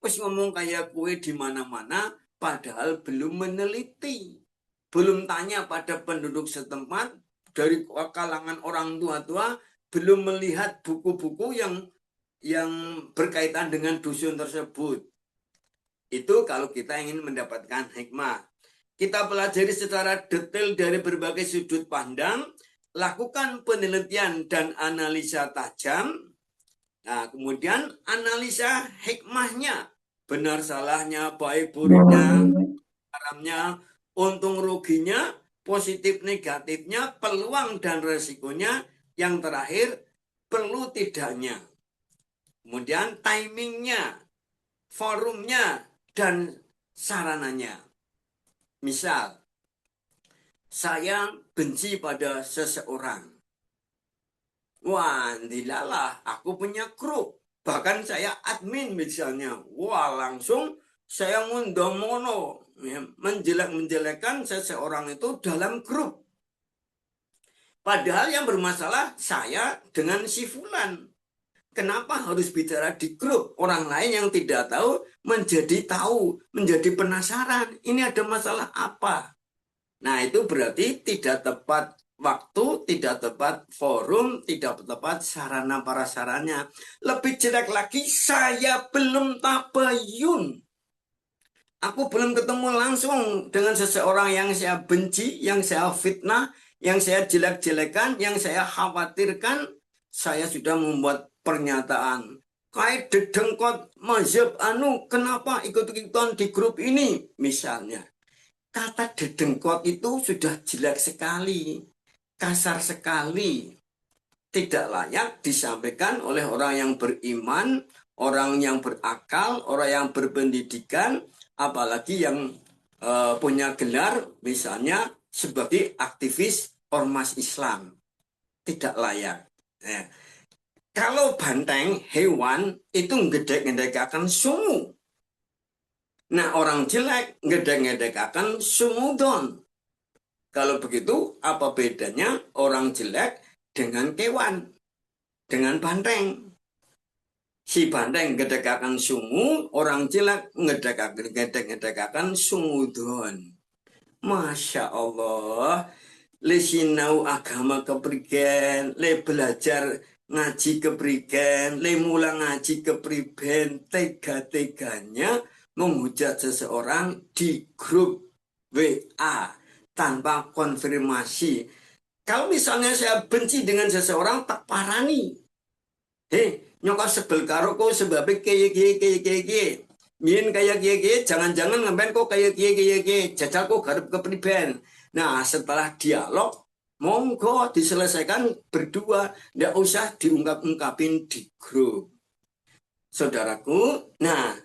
Terus ngomong kayak kue di mana-mana, padahal belum meneliti, belum tanya pada penduduk setempat, dari kalangan orang tua-tua, belum melihat buku-buku yang berkaitan dengan dusun tersebut. Itu kalau kita ingin mendapatkan hikmah. Kita pelajari secara detail dari berbagai sudut pandang, lakukan penelitian dan analisa tajam. Nah, kemudian analisa hikmahnya, benar salahnya, baik buruknya, haramnya, untung ruginya, positif negatifnya, peluang dan resikonya, yang terakhir perlu tidaknya. Kemudian timingnya, forumnya, dan sarananya. Misal, saya benci pada seseorang. Wah, dilalah, aku punya grup. Bahkan saya admin misalnya. Wah, langsung saya ngundomono, menjelek-menjelekan seseorang itu dalam grup. Padahal yang bermasalah saya dengan si fulan. Kenapa harus bicara di grup? Orang lain yang tidak tahu menjadi penasaran. Ini ada masalah apa? Nah, itu berarti tidak tepat waktu, tidak tepat forum, tidak tepat sarana prasaranya. Lebih jelek lagi, saya belum tabayun. Aku belum ketemu langsung dengan seseorang yang saya benci, yang saya fitnah, yang saya jelek-jelekan, yang saya khawatirkan. Saya sudah membuat pernyataan. Kait dedengkot mazhab anu, kenapa ikut-ikutan di grup ini? Misalnya. Kata dedengkot itu sudah jelek sekali, kasar sekali, tidak layak disampaikan oleh orang yang beriman, orang yang berakal, orang yang berpendidikan, apalagi yang punya gelar misalnya sebagai aktivis ormas Islam. Tidak layak. Kalau banteng, hewan, itu ngedek-ngedekakan sungu. Nah, orang jelek ngedek-ngedekakan sumudon. Kalau begitu, apa bedanya orang jelek dengan kewan, dengan banteng? Si banteng ngedekakan sungu, orang jelek ngedek-ngedekakan sumudon. Masya Allah, le sinau agama keprigen, le belajar ngaji keprigen, le mulang ngaji keprigen, tega-teganya menghujat seseorang di grup WA tanpa konfirmasi. Kalau misalnya saya benci dengan seseorang, tak parani. Hei, nyokap sebel karo kok sebabnya kiye. Mien kayak kiye, jangan-jangan ngemben kok kayak kiye. Jajal kok garap kepriben. Nah, setelah dialog, monggo diselesaikan berdua. Nggak usah diungkap-ungkapin di grup. Saudaraku, nah,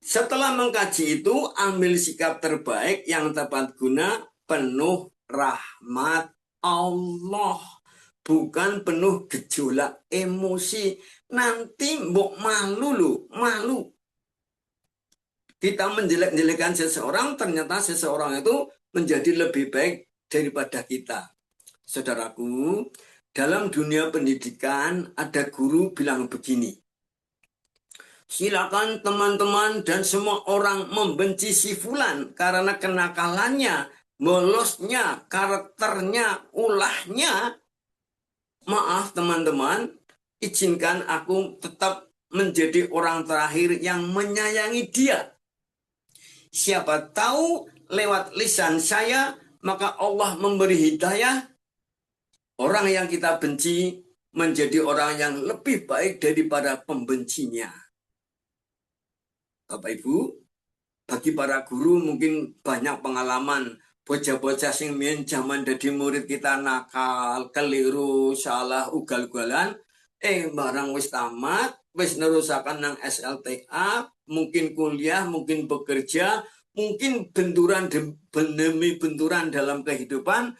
setelah mengkaji itu, ambil sikap terbaik yang tepat guna, penuh rahmat Allah. Bukan penuh gejolak emosi. Nanti mbok malu loh, malu. Kita menjelek-jelekan seseorang, ternyata seseorang itu menjadi lebih baik daripada kita. Saudaraku, dalam dunia pendidikan ada guru bilang begini. Silakan teman-teman dan semua orang membenci si fulan karena kenakalannya, molosnya, karakternya, ulahnya. Maaf teman-teman, izinkan aku tetap menjadi orang terakhir yang menyayangi dia. Siapa tahu lewat lisan saya, maka Allah memberi hidayah. Orang yang kita benci menjadi orang yang lebih baik daripada pembencinya. Bapak Ibu, bagi para guru mungkin banyak pengalaman. Bocah-bocah sing mien zaman dadi murid kita nakal, keliru, salah, ugal-ugalan. Barang wis tamat, wis nerusakan nang SLTA, mungkin kuliah, mungkin bekerja, mungkin benturan demi benturan dalam kehidupan.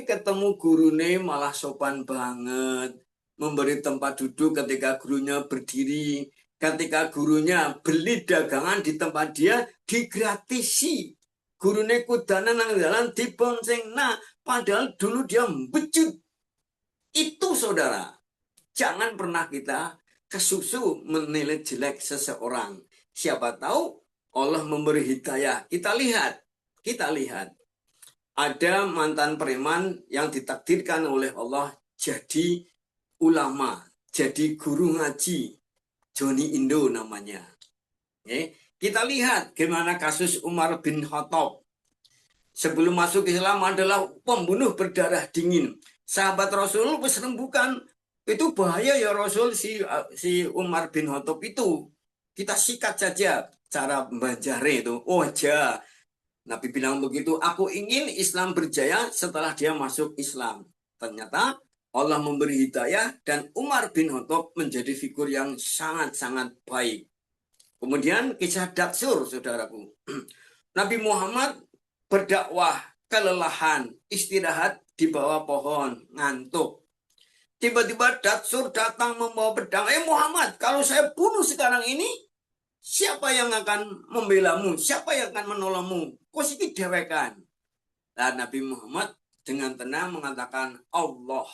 Ketemu gurune malah sopan banget. Memberi tempat duduk ketika gurunya berdiri. Ketika gurunya beli dagangan di tempat dia, digratisi. Gurune kudana nang jalan dibonceng. Nah, padahal dulu dia becut. Itu saudara. Jangan pernah kita kesusu menilai jelek seseorang. Siapa tahu Allah memberi hidayah. Kita lihat. Ada mantan preman yang ditakdirkan oleh Allah jadi ulama, jadi guru ngaji. Joni Indo namanya. Kita lihat gimana kasus Umar bin Khattab. Sebelum masuk Islam adalah pembunuh berdarah dingin. Sahabat Rasul wis rembukan, itu bahaya ya Rasul si Umar bin Khattab itu. Kita sikat saja cara membanjare itu. Oh aja. Nabi bilang begitu, aku ingin Islam berjaya setelah dia masuk Islam. Ternyata Allah memberi hidayah dan Umar bin Khattab menjadi figur yang sangat-sangat baik. Kemudian kisah Datsur, saudaraku. Nabi Muhammad berdakwah, kelelahan, istirahat di bawah pohon, ngantuk. Tiba-tiba Datsur datang membawa pedang. Muhammad, kalau saya bunuh sekarang ini, siapa yang akan membelamu? Siapa yang akan menolongmu? Kok sikit dewekan? Dan Nabi Muhammad dengan tenang mengatakan Allah.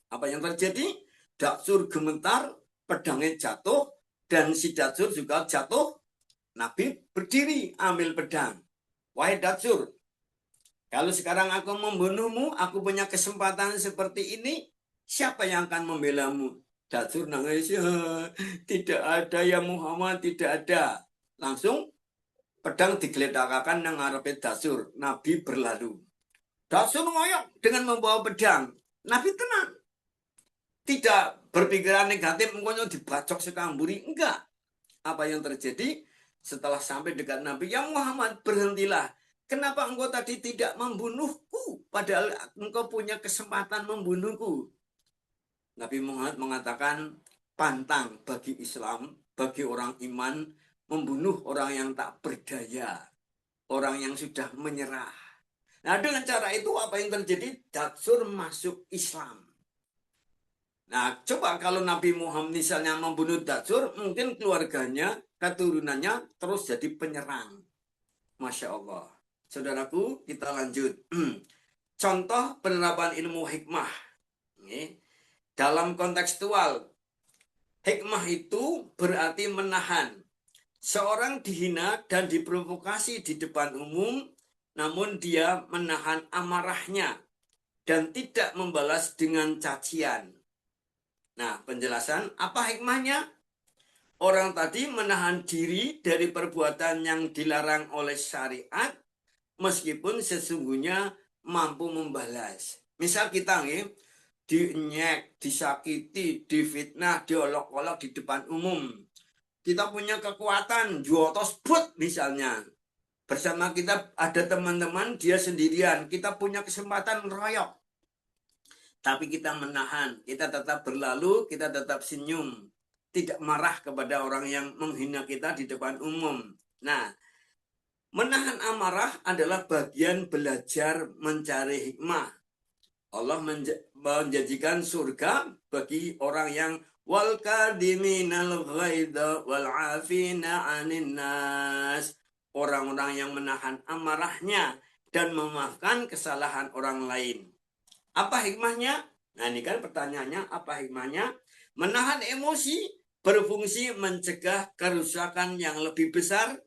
Apa yang terjadi? Datsur gemetar, pedangnya jatuh, dan si Datsur juga jatuh. Nabi berdiri, ambil pedang. Wahai Datsur, kalau sekarang aku membunuhmu, aku punya kesempatan seperti ini, siapa yang akan membelamu? Datsur nangis, tidak ada ya Muhammad, tidak ada. Langsung pedang digeletakkan nang ngarepe Datsur. Nabi berlalu. Datsur ngoyok dengan membawa pedang. Nabi tenang. Tidak berpikiran negatif, mungkin dibacok sekamburi. Enggak. Apa yang terjadi? Setelah sampai dekat Nabi, ya Muhammad, berhentilah. Kenapa engkau tadi tidak membunuhku? Padahal engkau punya kesempatan membunuhku. Nabi Muhammad mengatakan, pantang bagi Islam, bagi orang iman, membunuh orang yang tak berdaya. Orang yang sudah menyerah. Nah, dengan cara itu apa yang terjadi? Datsur masuk Islam. Nah, coba kalau Nabi Muhammad misalnya membunuh Datsur, mungkin keluarganya, keturunannya terus jadi penyerang. Masya Allah. Saudaraku, kita lanjut. Contoh penerapan ilmu hikmah. Dalam kontekstual, hikmah itu berarti menahan. Seorang dihina dan diprovokasi di depan umum, namun dia menahan amarahnya dan tidak membalas dengan cacian. Nah, penjelasan apa hikmahnya? Orang tadi menahan diri dari perbuatan yang dilarang oleh syariat, meskipun sesungguhnya mampu membalas. Misal kita dienyek, disakiti, difitnah, diolok-olok di depan umum. Kita punya kekuatan, juotos but misalnya. Bersama kita ada teman-teman, dia sendirian. Kita punya kesempatan royok. Tapi kita menahan, kita tetap berlalu, kita tetap senyum. Tidak marah kepada orang yang menghina kita di depan umum. Nah, menahan amarah adalah bagian belajar mencari hikmah. Allah menjanjikan surga bagi orang yang wal kadiminal ghaidha wal afina 'anil nas. Orang-orang yang menahan amarahnya dan memaafkan kesalahan orang lain. Apa hikmahnya? Nah, ini kan pertanyaannya, apa hikmahnya? Menahan emosi berfungsi mencegah kerusakan yang lebih besar,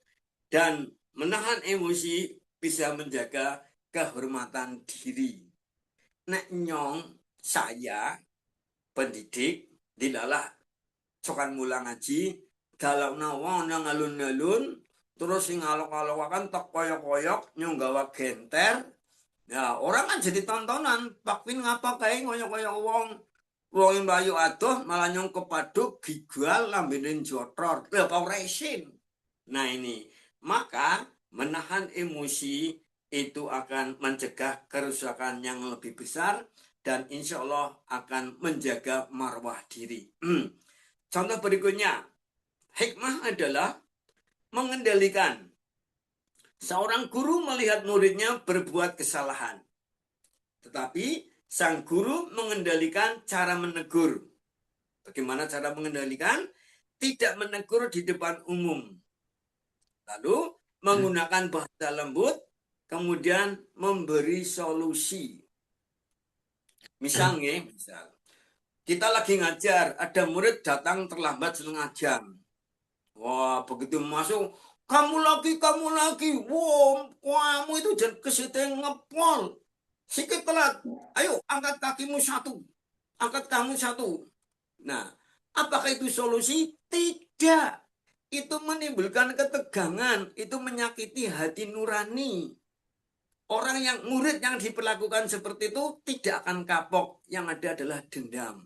dan menahan emosi bisa menjaga kehormatan diri. Nek nyong saya pendidik dilalah sokan mulang ngaji dalam nawang nang alun-alun terus sing alok-alokakan tok koyok-koyok nyong gawa genter. Ya, orang kan jadi tontonan. Pak Pin ngapa kayak ngoyok-ngoyok wong yang bayu adoh malah nyong kepaduk gigal lambinin jotror. Apa resin. Nah ini, maka menahan emosi itu akan mencegah kerusakan yang lebih besar dan insya Allah akan menjaga marwah diri. Contoh berikutnya, hikmah adalah mengendalikan. Seorang guru melihat muridnya berbuat kesalahan. Tetapi sang guru mengendalikan cara menegur. Bagaimana cara mengendalikan? Tidak menegur di depan umum. Lalu menggunakan bahasa lembut, kemudian memberi solusi. Misalnya, kita lagi ngajar, ada murid datang terlambat setengah jam. Wah, begitu masuk, kamu lagi. Wow, kamu itu jangan kesiteng ngepol. Sikit telat. Ayo, angkat kakimu satu. Angkat kamu satu. Nah, apakah itu solusi? Tidak. Itu menimbulkan ketegangan. Itu menyakiti hati nurani. Murid yang diperlakukan seperti itu tidak akan kapok. Yang ada adalah dendam.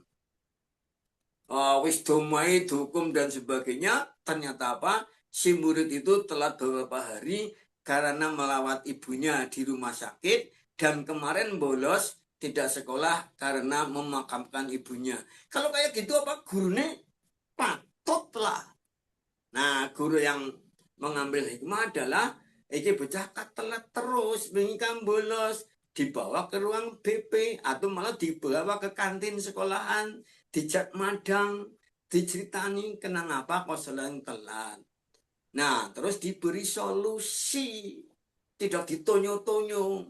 Wisdomai, hukum dan sebagainya. Ternyata apa? Si murid itu telat beberapa hari karena melawat ibunya di rumah sakit dan kemarin bolos tidak sekolah karena memakamkan ibunya. Kalau kayak gitu apa gurunya patutlah. Nah, guru yang mengambil hikmah adalah iki bocah telat terus mengikam bolos, dibawa ke ruang BP atau malah dibawa ke kantin sekolahan, dijak madang, diceritani kenapa kok selain telat. Nah, terus diberi solusi. Tidak ditonyo-tonyo.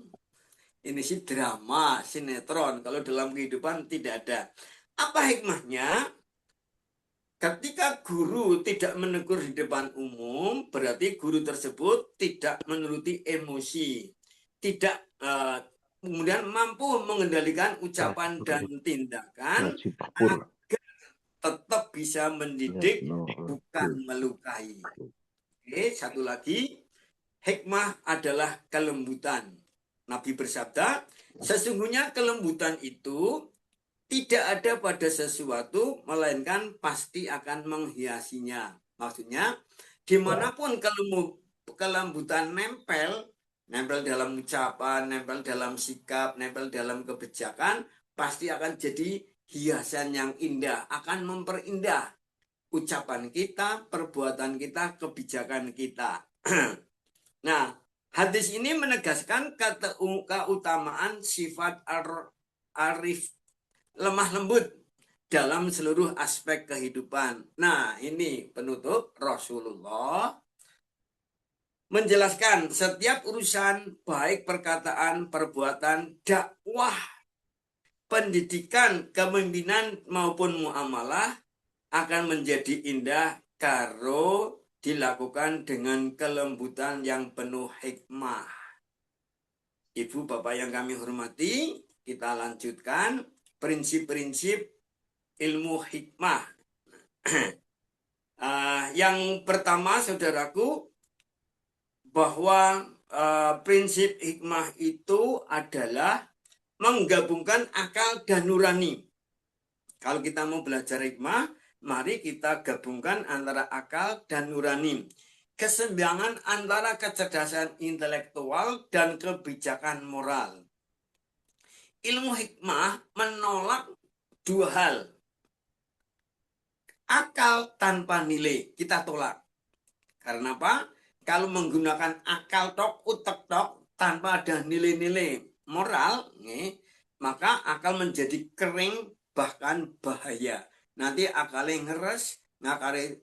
Ini sih drama, sinetron. Kalau dalam kehidupan tidak ada. Apa hikmahnya? Ketika guru tidak menegur di depan umum, berarti guru tersebut tidak menuruti emosi. Tidak kemudian mampu mengendalikan ucapan dan tindakan agar tetap bisa mendidik, bukan melukai. Oke, satu lagi, hikmah adalah kelembutan. Nabi bersabda, sesungguhnya kelembutan itu tidak ada pada sesuatu, melainkan pasti akan menghiasinya. Maksudnya, dimanapun kelembutan nempel dalam ucapan, nempel dalam sikap, nempel dalam kebijakan, pasti akan jadi hiasan yang indah, akan memperindah ucapan kita, perbuatan kita, kebijakan kita. Nah, hadis ini menegaskan keutamaan sifat arif lemah lembut dalam seluruh aspek kehidupan. Nah, ini penutup Rasulullah menjelaskan setiap urusan baik perkataan, perbuatan, dakwah, pendidikan, kepemimpinan maupun muamalah akan menjadi indah karo dilakukan dengan kelembutan yang penuh hikmah. Ibu bapak yang kami hormati, kita lanjutkan prinsip-prinsip ilmu hikmah. Yang pertama, saudaraku, bahwa prinsip hikmah itu adalah menggabungkan akal dan nurani. Kalau kita mau belajar hikmah, mari kita gabungkan antara akal dan nurani. Keseimbangan antara kecerdasan intelektual dan kebijakan moral. Ilmu hikmah menolak dua hal. Akal tanpa nilai, kita tolak. Karena apa? Kalau menggunakan akal tok, utek tok, tanpa ada nilai-nilai moral, maka akal menjadi kering, bahkan bahaya. Nanti akalnya ngeres,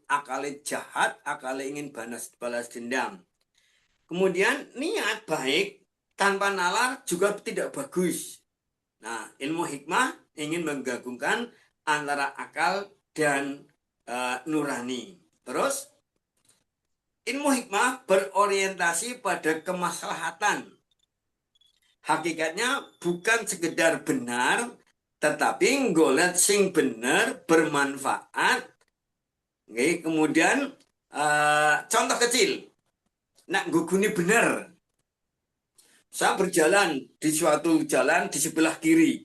akalnya jahat, akalnya ingin balas dendam. Kemudian niat baik tanpa nalar juga tidak bagus. Nah, ilmu hikmah ingin menggabungkan antara akal dan nurani. Terus, ilmu hikmah berorientasi pada kemaslahatan. Hakikatnya bukan sekedar benar, tetapi nggolet sing benar, bermanfaat. Oke, kemudian contoh kecil. Nak guguni benar. Saya berjalan di suatu jalan di sebelah kiri.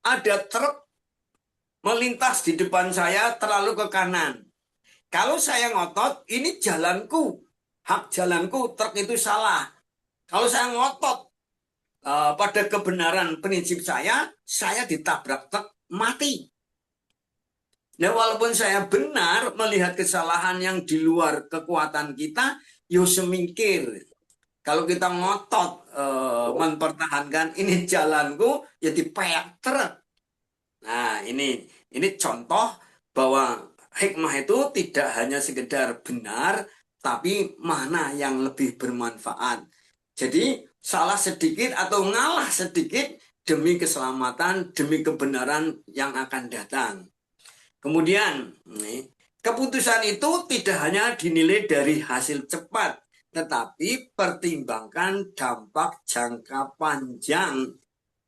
Ada truk melintas di depan saya terlalu ke kanan. Kalau saya ngotot, ini jalanku, hak jalanku, truk itu salah. Kalau saya ngotot pada kebenaran prinsip saya ditabrak truk, mati. Nah, walaupun saya benar melihat kesalahan yang di luar kekuatan kita, yo semingkir. Kalau kita ngotot mempertahankan ini jalanku, ya dipeyak truk. Nah, ini contoh bahwa hikmah itu tidak hanya sekedar benar, tapi mana yang lebih bermanfaat. Jadi salah sedikit atau ngalah sedikit demi keselamatan, demi kebenaran yang akan datang. Kemudian, keputusan itu tidak hanya dinilai dari hasil cepat, tetapi pertimbangkan dampak jangka panjang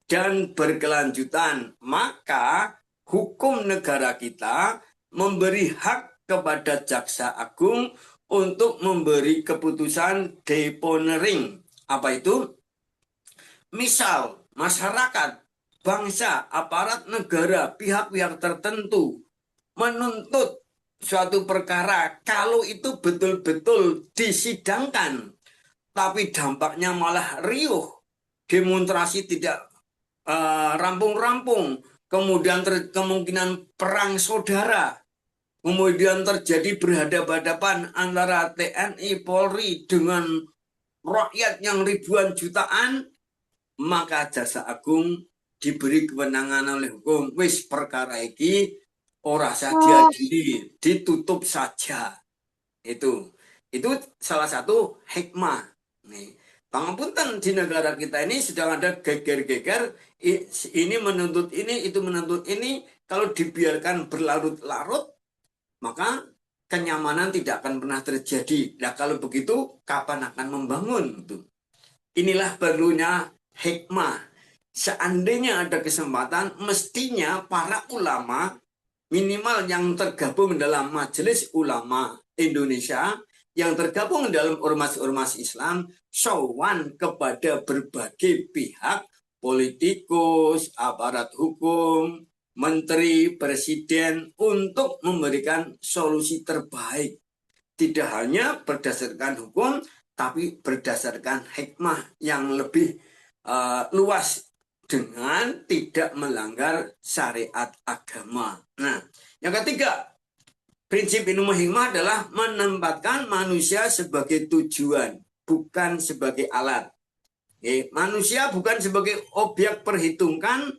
dan berkelanjutan. Maka hukum negara kita memberi hak kepada Jaksa Agung untuk memberi keputusan deponering. Apa itu? Misal masyarakat, bangsa, aparat negara, pihak-pihak tertentu menuntut suatu perkara, kalau itu betul-betul disidangkan, tapi dampaknya malah riuh, demonstrasi tidak rampung-rampung, kemudian kemungkinan perang saudara, kemudian terjadi berhadapan-hadapan antara TNI, Polri dengan rakyat yang ribuan jutaan, maka Jaksa Agung diberi kewenangan oleh hukum, wis perkara iki ora usah diadili, ditutup saja. Itu salah satu hikmah. Nih, pangapunten di negara kita ini sedang ada geger-geger, ini menuntut ini, itu menuntut ini. Kalau dibiarkan berlarut-larut, maka kenyamanan tidak akan pernah terjadi. Nah, kalau begitu, kapan akan membangun? Inilah perlunya hikmah. Seandainya ada kesempatan, mestinya para ulama, minimal yang tergabung dalam Majelis Ulama Indonesia, yang tergabung dalam ormas-ormas Islam, sowan kepada berbagai pihak, politikus, aparat hukum, menteri, presiden, untuk memberikan solusi terbaik. Tidak hanya berdasarkan hukum, tapi berdasarkan hikmah yang lebih luas, dengan tidak melanggar syariat agama. Nah, yang ketiga, prinsip ilmu hikmah adalah menempatkan manusia sebagai tujuan, bukan sebagai alat. Manusia bukan sebagai objek perhitungan,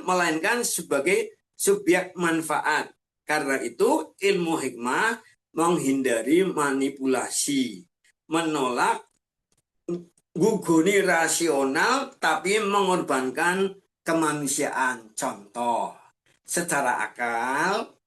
melainkan sebagai subjek manfaat. Karena itu, ilmu hikmah menghindari manipulasi, menolak guguni rasional, tapi mengorbankan kemanusiaan. Contoh, secara akal,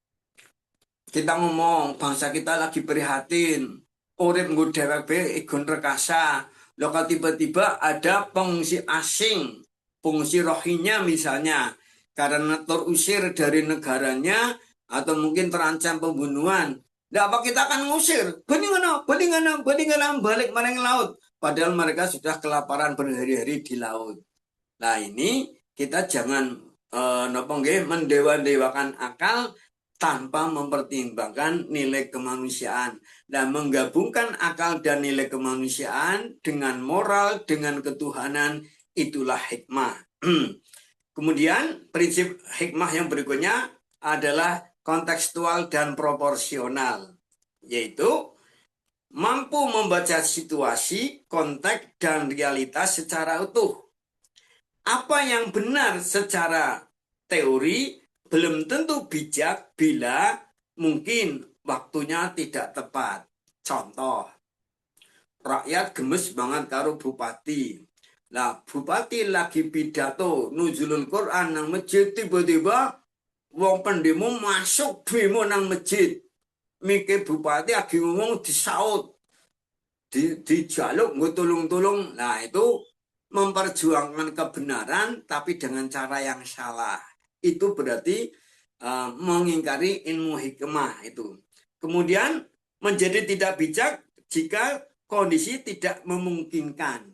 kita ngomong, bangsa kita lagi prihatin, urip nggo dheweke igon rekasa. Lokal tiba-tiba ada pengungsi asing, pengungsi Rohingya misalnya, karena terusir dari negaranya, atau mungkin terancam pembunuhan. Nah, apa kita akan ngusir? Beningan balik maring laut. Padahal mereka sudah kelaparan berhari-hari di laut. Nah ini kita jangan mendewa-dewakan akal tanpa mempertimbangkan nilai kemanusiaan. Dan menggabungkan akal dan nilai kemanusiaan dengan moral, dengan ketuhanan, itulah hikmah. Kemudian prinsip hikmah yang berikutnya adalah kontekstual dan proporsional, yaitu mampu membaca situasi, konteks, dan realitas secara utuh. Apa yang benar secara teori belum tentu bijak bila mungkin waktunya tidak tepat. Contoh, rakyat gemes banget karo bupati. Lah, bupati lagi pidato nuzulul Quran nang masjid, tiba-tiba wong pendemo masuk demo nang masjid. Mikir bupati lagi ngomong disaut, dijaluk nggo tolong-tolong. Nah, itu memperjuangkan kebenaran tapi dengan cara yang salah. Itu berarti mengingkari ilmu hikmah itu. Kemudian menjadi tidak bijak jika kondisi tidak memungkinkan.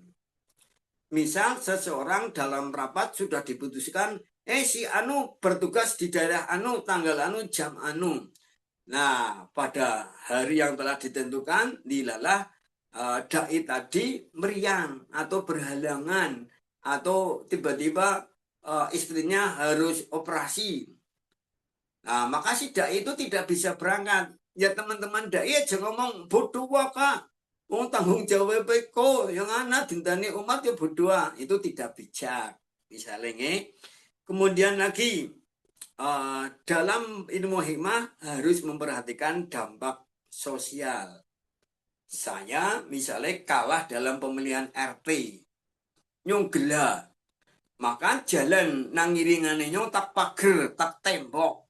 Misal seseorang dalam rapat sudah diputuskan, si anu bertugas di daerah anu, tanggal anu, jam anu. Nah, pada hari yang telah ditentukan, dilalah dai tadi meriang atau berhalangan atau tiba-tiba istrinya harus operasi. Nah, maka si dai itu tidak bisa berangkat. Ya teman-teman dai aja ngomong bodoh kak. Tanggung jawab ko yang anak dintani umat ya bodoh. Itu tidak bijak. Misalnya, kemudian lagi dalam ilmu hikmah harus memperhatikan dampak sosial. Saya misalnya kalah dalam pemilihan RT, nyong gela, maka jalan nang ngiringane nyong tak pager, tak tembok.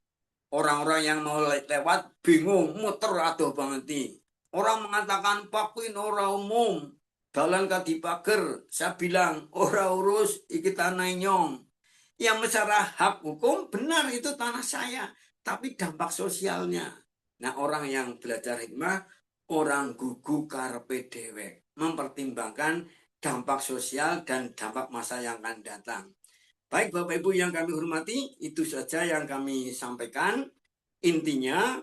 Orang-orang yang mau lewat bingung, muter aduh banget. Orang mengatakan pakuin orang umum, dalan kadi pager. Saya bilang, ora urus iki tanah nyong. Yang secara hak hukum benar itu tanah saya, tapi dampak sosialnya. Nah, orang yang belajar hikmah, orang gugu karepe dewek, mempertimbangkan dampak sosial dan dampak masa yang akan datang. Baik Bapak Ibu yang kami hormati, itu saja yang kami sampaikan. Intinya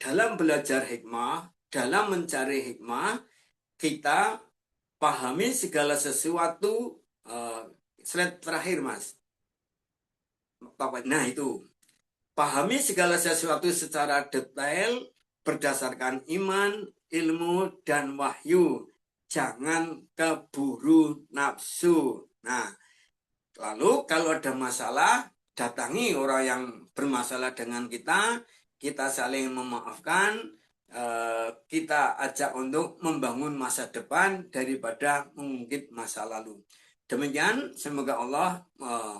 dalam belajar hikmah, dalam mencari hikmah, kita pahami segala sesuatu. Slide terakhir Mas. Nah itu, pahami segala sesuatu secara detail berdasarkan iman, ilmu, dan wahyu. Jangan keburu nafsu. Nah, lalu kalau ada masalah, datangi orang yang bermasalah dengan kita saling memaafkan, kita ajak untuk membangun masa depan daripada mengungkit masa lalu. Demikian, semoga Allah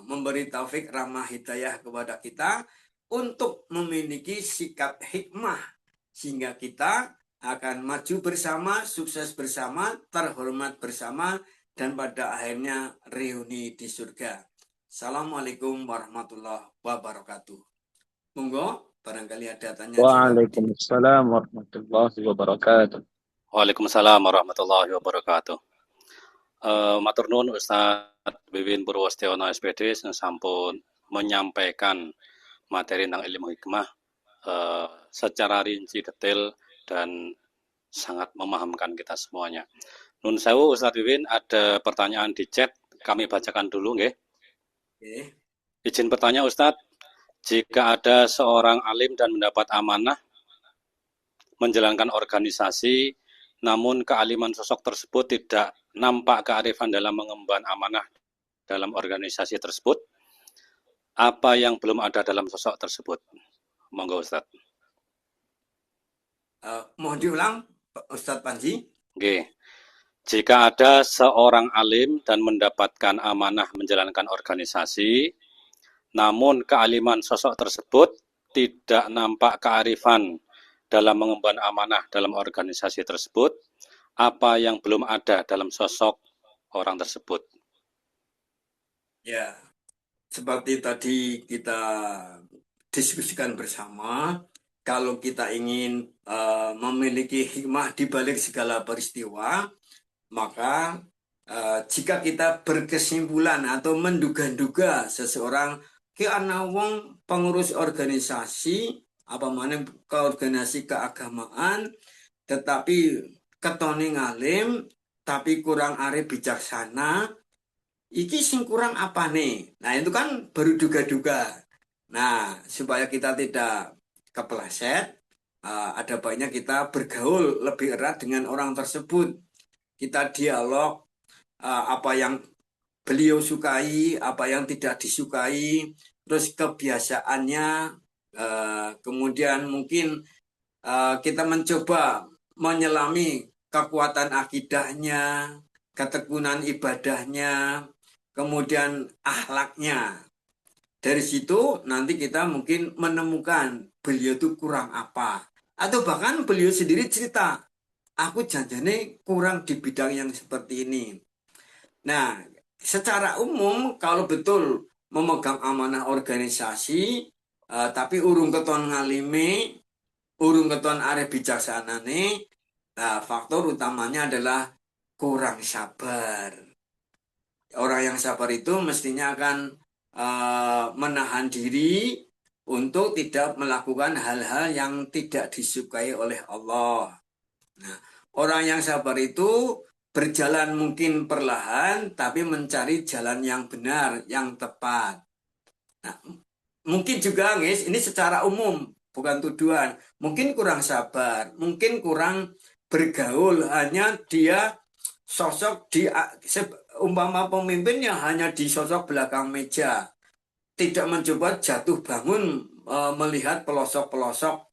memberi taufik rahmah hidayah kepada kita untuk memiliki sikap hikmah sehingga kita akan maju bersama, sukses bersama, terhormat bersama, dan pada akhirnya reuni di surga. Assalamualaikum warahmatullahi wabarakatuh. Monggo, barangkali ada tanya. Waalaikumsalam warahmatullahi wabarakatuh. Waalaikumsalam warahmatullahi wabarakatuh. Matur nuwun Ustadz Wiwin Purwostiono SPD yang sampun menyampaikan materi tentang ilmu hikmah secara rinci, detail, dan sangat memahamkan kita semuanya. Nun sewu Ustadz Wiwin, ada pertanyaan di chat, kami bacakan dulu nggih. Izin bertanya Ustadz, jika ada seorang alim dan mendapat amanah menjalankan organisasi, namun kealiman sosok tersebut tidak nampak kearifan dalam mengemban amanah dalam organisasi tersebut, apa yang belum ada dalam sosok tersebut? Monggo Ustadz. Mohon diulang Ustadz Panji. Oke. Jika ada seorang alim dan mendapatkan amanah menjalankan organisasi, namun kealiman sosok tersebut tidak nampak kearifan dalam mengemban amanah dalam organisasi tersebut, apa yang belum ada dalam sosok orang tersebut? Ya, seperti tadi kita diskusikan bersama, kalau kita ingin memiliki hikmah di balik segala peristiwa, maka jika kita berkesimpulan atau menduga-duga seseorang ke ana wong pengurus organisasi apa mana ke organisasi keagamaan tetapi ketone ngalim tapi kurang arif bijaksana iki sing kurang apa nih? Nah itu kan baru duga-duga. Nah supaya kita tidak kepleset ada baiknya kita bergaul lebih erat dengan orang tersebut. Kita dialog apa yang beliau sukai, apa yang tidak disukai, terus kebiasaannya, kemudian mungkin kita mencoba menyelami kekuatan akidahnya, ketekunan ibadahnya, kemudian akhlaknya. Dari situ nanti kita mungkin menemukan beliau itu kurang apa. Atau bahkan beliau sendiri cerita, aku janjane kurang di bidang yang seperti ini. Nah, secara umum kalau betul memegang amanah organisasi, tapi urung keton ngalime, urung keton arep bijaksanane, nah, faktor utamanya adalah kurang sabar. Orang yang sabar itu mestinya akan menahan diri untuk tidak melakukan hal-hal yang tidak disukai oleh Allah. Nah, orang yang sabar itu berjalan mungkin perlahan, tapi mencari jalan yang benar, yang tepat. Nah, mungkin juga, guys, ini secara umum, bukan tuduhan. Mungkin kurang sabar, mungkin kurang bergaul, hanya dia sosok di umpama pemimpinnya hanya di sosok belakang meja, tidak mencoba jatuh bangun melihat pelosok-pelosok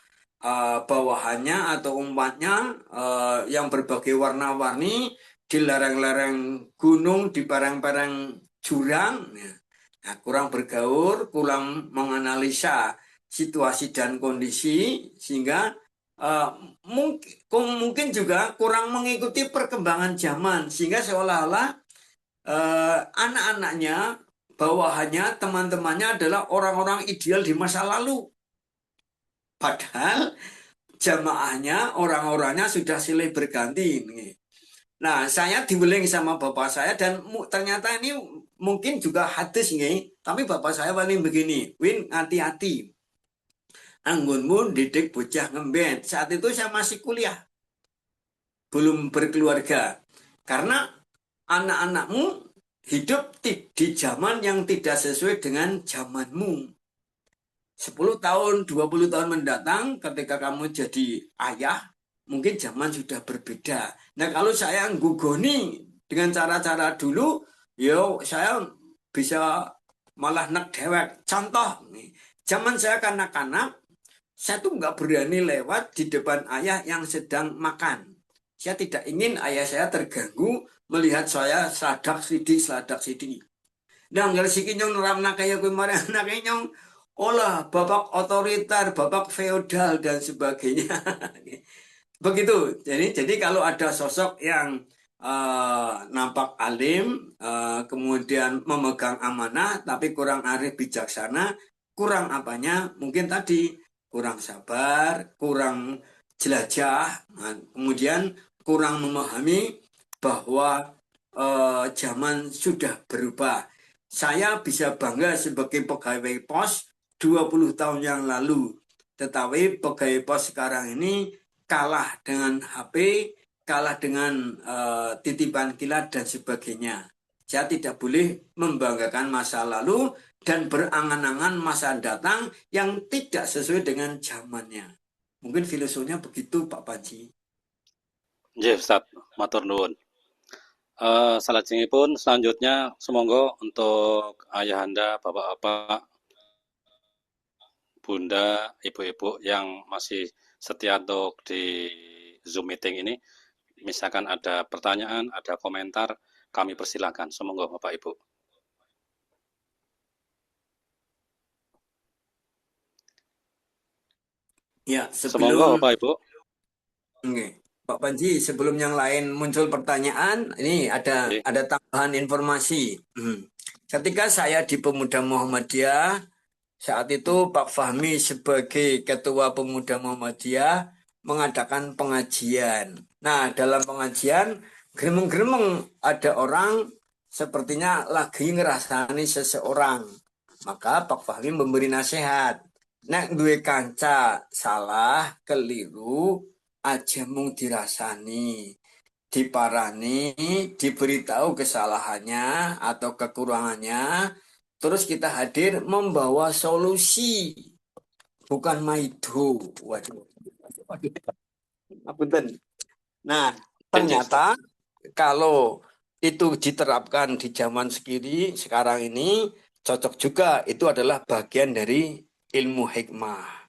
bawahannya atau umatnya yang berbagai warna-warni di lereng-lereng gunung, di pereng-pereng jurang. Nah, kurang bergaul, kurang menganalisa situasi dan kondisi, sehingga mungkin juga kurang mengikuti perkembangan zaman, sehingga seolah-olah anak-anaknya, bawahannya, teman-temannya adalah orang-orang ideal di masa lalu. Padahal jamaahnya, orang-orangnya sudah silih berganti. Nah, saya diweling sama bapak saya dan ternyata ini mungkin juga hadis nih, tapi bapak saya paling begini, Win, hati-hati. Anggunmu didik bocah ngembet. Saat itu saya masih kuliah, belum berkeluarga. Karena anak-anakmu hidup di zaman yang tidak sesuai dengan zamanmu. 10 tahun, 20 tahun mendatang ketika kamu jadi ayah, mungkin zaman sudah berbeda. Nah, kalau saya nggugoni dengan cara-cara dulu, yo saya bisa malah nek dewek. Contoh, zaman saya kanak-kanak, saya tuh nggak berani lewat di depan ayah yang sedang makan. Saya tidak ingin ayah saya terganggu melihat saya seladak sidi. Nah, nggak sih nyong ramna kayak kemarin anak nyong, olah bapak otoriter, bapak feodal dan sebagainya. Begitu. Jadi kalau ada sosok yang nampak alim, kemudian memegang amanah, tapi kurang arif bijaksana, kurang apanya? Mungkin tadi kurang sabar, kurang jelajah, kemudian kurang memahami bahwa zaman sudah berubah. Saya bisa bangga sebagai pegawai pos 20 tahun yang lalu, tetapi pegawai pos sekarang ini kalah dengan HP, kalah dengan titipan kilat dan sebagainya. Saya tidak boleh membanggakan masa lalu dan berangan-angan masa datang yang tidak sesuai dengan zamannya. Mungkin filosofinya begitu, Pak Panji. Nggih, Ustaz, matur nuwun. Salajengipun selanjutnya semonggo untuk ayahanda, bapak-bapak, bunda, ibu-ibu yang masih setia untuk di Zoom meeting ini, misalkan ada pertanyaan, ada komentar, kami persilakan. Semonggo Bapak Ibu. Ya, Semonggo Bapak Ibu. Pak Panji, sebelum yang lain muncul pertanyaan, ini ada tambahan informasi. Ketika saya di Pemuda Muhammadiyah, saat itu Pak Fahmi sebagai Ketua Pemuda Muhammadiyah mengadakan pengajian. Nah, dalam pengajian gremeng-gremeng ada orang sepertinya lagi ngerasani seseorang. Maka Pak Fahmi memberi nasihat. Nek duwe kanca salah, keliru, aja mung dirasani, diparani, diberitahu kesalahannya atau kekurangannya, terus kita hadir membawa solusi, bukan maido. Waduh, Apunten. Nah, ternyata kalau itu diterapkan di zaman sekarang ini cocok juga, itu adalah bagian dari ilmu hikmah.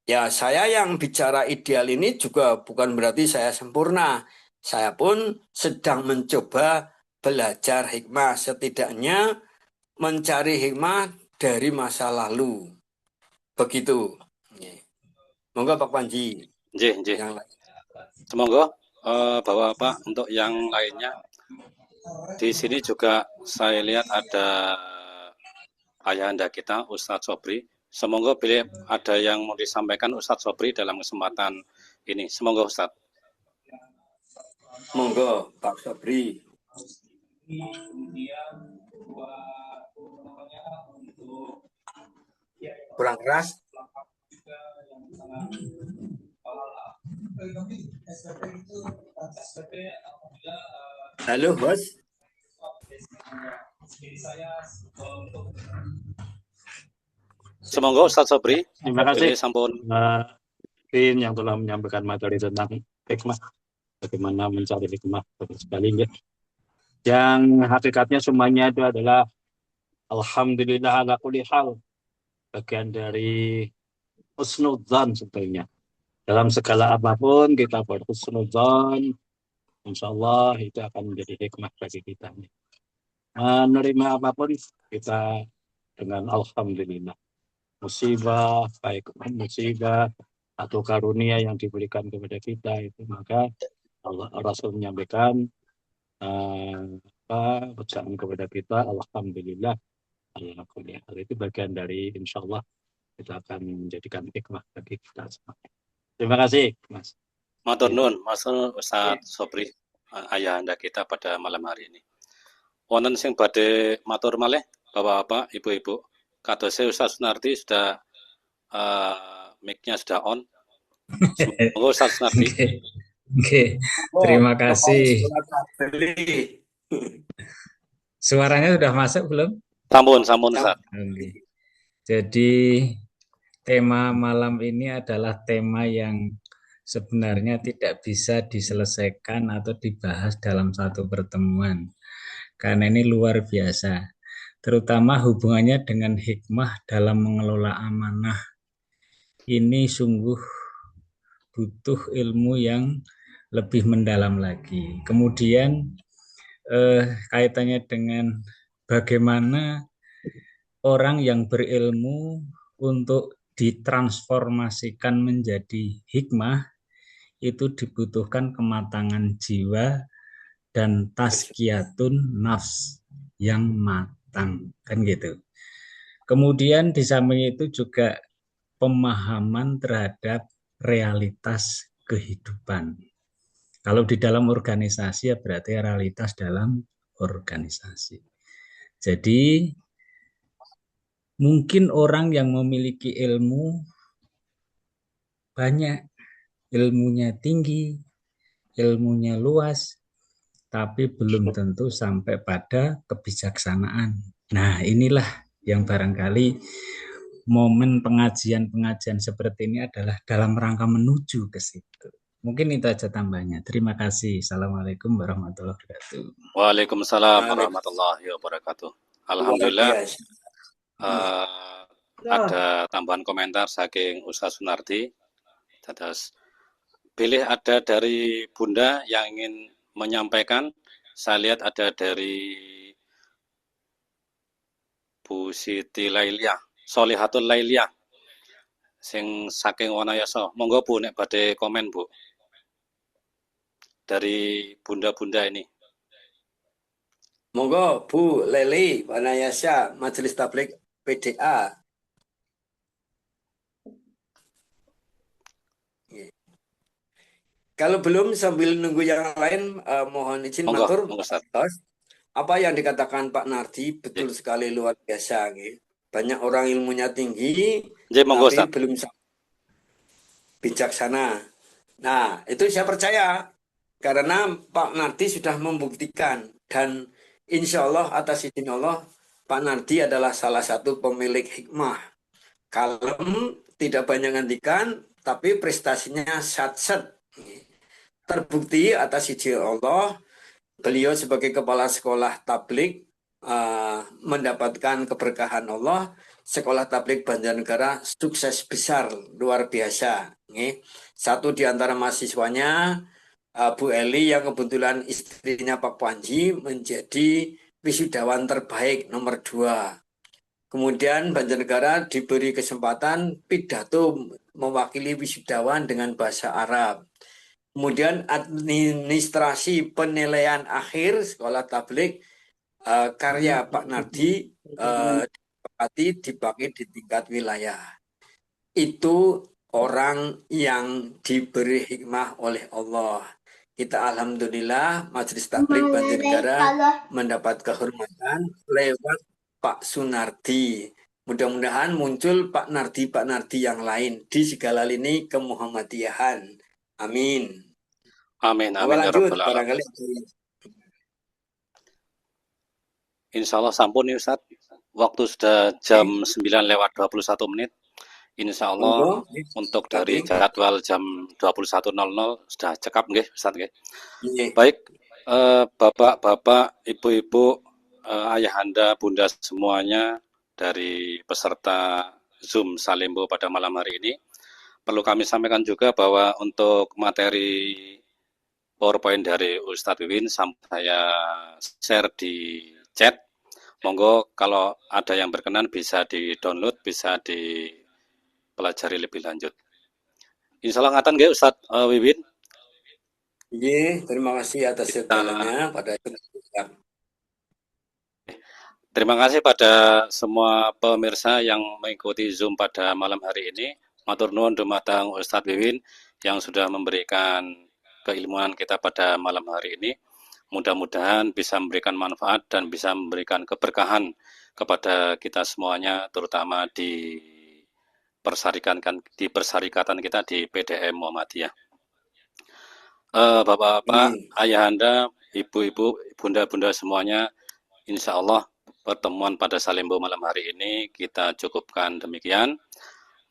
Ya, saya yang bicara ideal ini juga bukan berarti saya sempurna. Saya pun sedang mencoba belajar hikmah, setidaknya mencari hikmah dari masa lalu. Begitu. Monggo Pak Panji. Nggih, nggih. Yang lain. Semoga Bapak-bapak untuk yang lainnya di sini juga saya lihat ada ayahanda kita Ustadz Sobri. Semoga bila ada yang mau disampaikan Ustadz Sobri dalam kesempatan ini. Semoga Ustadz. Monggo Pak Sobri. Kurang keras. Halo, Bos. Semoga Ustadz Sobri. Terima kasih. Sampun Yang telah menyampaikan materi tentang hikmah, bagaimana mencari hikmah, bagus sekali ya. Yang hakikatnya semuanya itu adalah alhamdulillah ala kulli hal, bagian dari husnudzan sebetulnya. Dalam segala apapun kita berhusnudzan, insya Allah itu akan menjadi hikmah bagi kita. Menerima apapun kita dengan alhamdulillah. Musibah, baik musibah atau karunia yang diberikan kepada kita itu, maka Allah Rasul menyampaikan ucapan kepada kita alhamdulillah. Hal itu bagian dari insya Allah kita akan menjadikan hikmah bagi kita semua. Terima kasih Mas. Matur nuwun Mas Ustadz Sobri, ayahanda kita pada malam hari ini. Wonten sing badhe matur malih Bapak-bapak, Ibu-ibu. Kadose Ustadz Sunardi sudah mic-nya sudah on. Semoga Ustadz Sunardi. Oke. Terima kasih. Suaranya sudah masuk belum? Sampun Ustadz. Oke. Jadi tema malam ini adalah tema yang sebenarnya tidak bisa diselesaikan atau dibahas dalam satu pertemuan. Karena ini luar biasa. Terutama hubungannya dengan hikmah dalam mengelola amanah. Ini sungguh butuh ilmu yang lebih mendalam lagi. Kemudian kaitannya dengan bagaimana orang yang berilmu untuk ditransformasikan menjadi hikmah itu dibutuhkan kematangan jiwa dan tazkiyatun nafs yang matang, kan gitu. Kemudian di samping itu juga pemahaman terhadap realitas kehidupan. Kalau di dalam organisasi ya berarti realitas dalam organisasi. Jadi mungkin orang yang memiliki ilmu banyak, ilmunya tinggi, ilmunya luas, tapi belum tentu sampai pada kebijaksanaan. Nah, inilah yang barangkali momen pengajian-pengajian seperti ini adalah dalam rangka menuju ke situ. Mungkin itu aja tambahnya. Terima kasih. Assalamualaikum warahmatullahi wabarakatuh. Waalaikumsalam warahmatullahi wabarakatuh. Alhamdulillah ada tambahan komentar saking Ustadz Sunardi. Terus pilih ada dari Bunda yang ingin menyampaikan. Saya lihat ada dari Bu Siti Lailiah, Solihatul Lailiah, sing saking Wanayasa. Monggo Bu, nek badhe komen Bu. Dari bunda-bunda ini. Monggo Bu Leli Wanayasa, Majelis Tabligh PDA. Kalau belum sambil nunggu yang lain, mohon izin Monggo, matur, monggo Ustaz. Tos. Apa yang dikatakan Pak Nardi betul sekali, luar biasa. Nggih. Banyak orang ilmunya tinggi, Nggih, monggo tapi Ustaz. belum bijaksana. Nah, itu saya percaya karena Pak Nardi sudah membuktikan, dan insya Allah atas izin Allah Pak Nardi adalah salah satu pemilik hikmah. Kalem, tidak banyak ngendikan, tapi prestasinya sat-set. Terbukti atas izin Allah, beliau sebagai kepala sekolah tablik mendapatkan keberkahan Allah. Sekolah tablik Banjarnegara sukses besar, luar biasa. Satu di antara mahasiswanya, Bu Eli, yang kebetulan istrinya Pak Panji, menjadi wisudawan terbaik nomor 2. Kemudian Banjarnegara diberi kesempatan pidato mewakili wisudawan dengan bahasa Arab. Kemudian administrasi penilaian akhir sekolah tablik karya Pak Nardi dipakai di tingkat wilayah. Itu orang yang diberi hikmah oleh Allah. Kita alhamdulillah Majelis Tablik Banjarnegara mendapat kehormatan lewat Pak Sunardi. Mudah-mudahan muncul Pak Nardi yang lain di segala lini kemuhammadiyahan. Amin. Amin, Apa amin ya lanjut rabbal alamin. barangkali. Insya Allah sampun nih Ustaz. Waktu sudah jam 9:21. Insya Allah untuk dari jadwal jam 21.00 sudah cekap nggih Ustaz nggih. Baik, Bapak-bapak, Ibu-ibu, ayahanda, bunda semuanya dari peserta Zoom Salembo pada malam hari ini. Perlu kami sampaikan juga bahwa untuk materi PowerPoint dari Ustadz Wiwin saya share di chat. Monggo kalau ada yang berkenan bisa di-download, bisa dipelajari lebih lanjut. Insya Allah ngatan nggih Ustadz Wiwin. Iya, terima kasih atas segalanya pada Terima kasih pada semua pemirsa yang mengikuti Zoom pada malam hari ini. Matur nuwun dumateng Ustadz Wiwin yang sudah memberikan keilmuan kita pada malam hari ini. Mudah-mudahan bisa memberikan manfaat dan bisa memberikan keberkahan kepada kita semuanya, terutama di persyarikatan kita di PDM Muhammadiyah. Bapak-bapak, ayahanda, ibu-ibu, bunda-bunda semuanya, insya Allah pertemuan pada Salembo malam hari ini kita cukupkan demikian.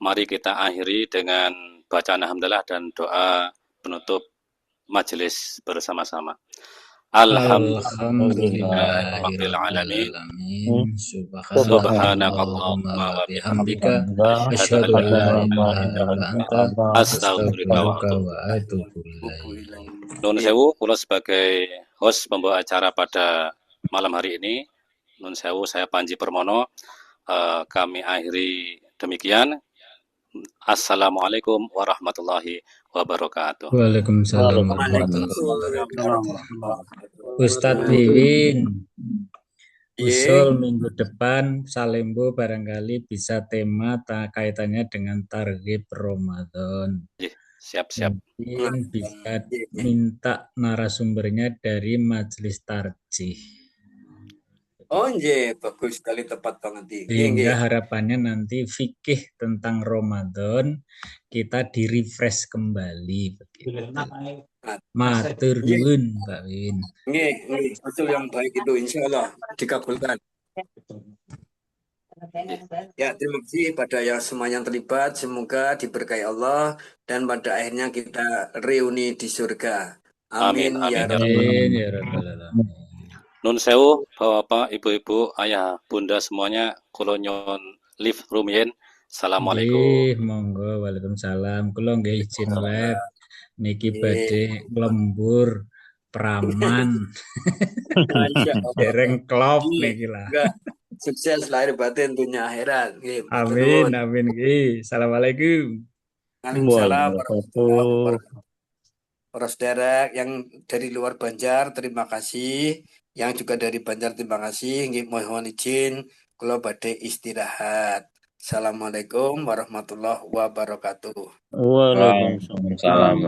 Mari kita akhiri dengan bacaan alhamdulillah dan doa penutup majelis bersama-sama. Alhamdulillahirabbil alamin. Subhanakallahumma wa bihamdika asyhadu an la ilaha illa anta astaghfiruka wa atubu ilaik. Nuwun sewu, kula sebagai host pembawa acara pada malam hari ini, nuwun sewu, saya Panji Permono, kami akhiri demikian. Assalamualaikum warahmatullahi wabarakatuh. Waalaikumsalam warahmatullahi wabarakatuh. Ustadz Wiwin, usul minggu depan Salembo barangkali bisa tema kaitannya dengan targhib Ramadan. Siap-siap. Mungkin bisa minta narasumbernya dari Majelis Tarjih. Oh iya, bagus sekali, tepat banget. Sehingga harapannya nanti fikih tentang Ramadan kita di-refresh kembali begitu. Matur nuwun Pak Win. Nggih, betul, yang baik itu insya Allah dikabulkan. Ya, terima kasih pada yang semua yang terlibat, semoga diberkahi Allah dan pada akhirnya kita reuni di surga. Amin, ya rabbal alamin. Nun sewu, Bapak, Ibu-ibu, ayah, bunda semuanya, kula nyuwun live rumiyin. Assalamualaikum. Monggo, waalaikumsalam. Kula nggih izin web niki badhe lembur praman. Dereng klop niki lah. Sukses lahir batin dunia akhirat. Amin, amin nggih. Assalamualaikum. Waalaikumsalam warahmatullahi wabarakatuh. Para saudara yang dari luar Banjar, terima kasih. Yang juga dari Banjar, terima kasih. Mohon izin, kula badhe istirahat. Assalamualaikum warahmatullahi wabarakatuh. Waalaikumsalam.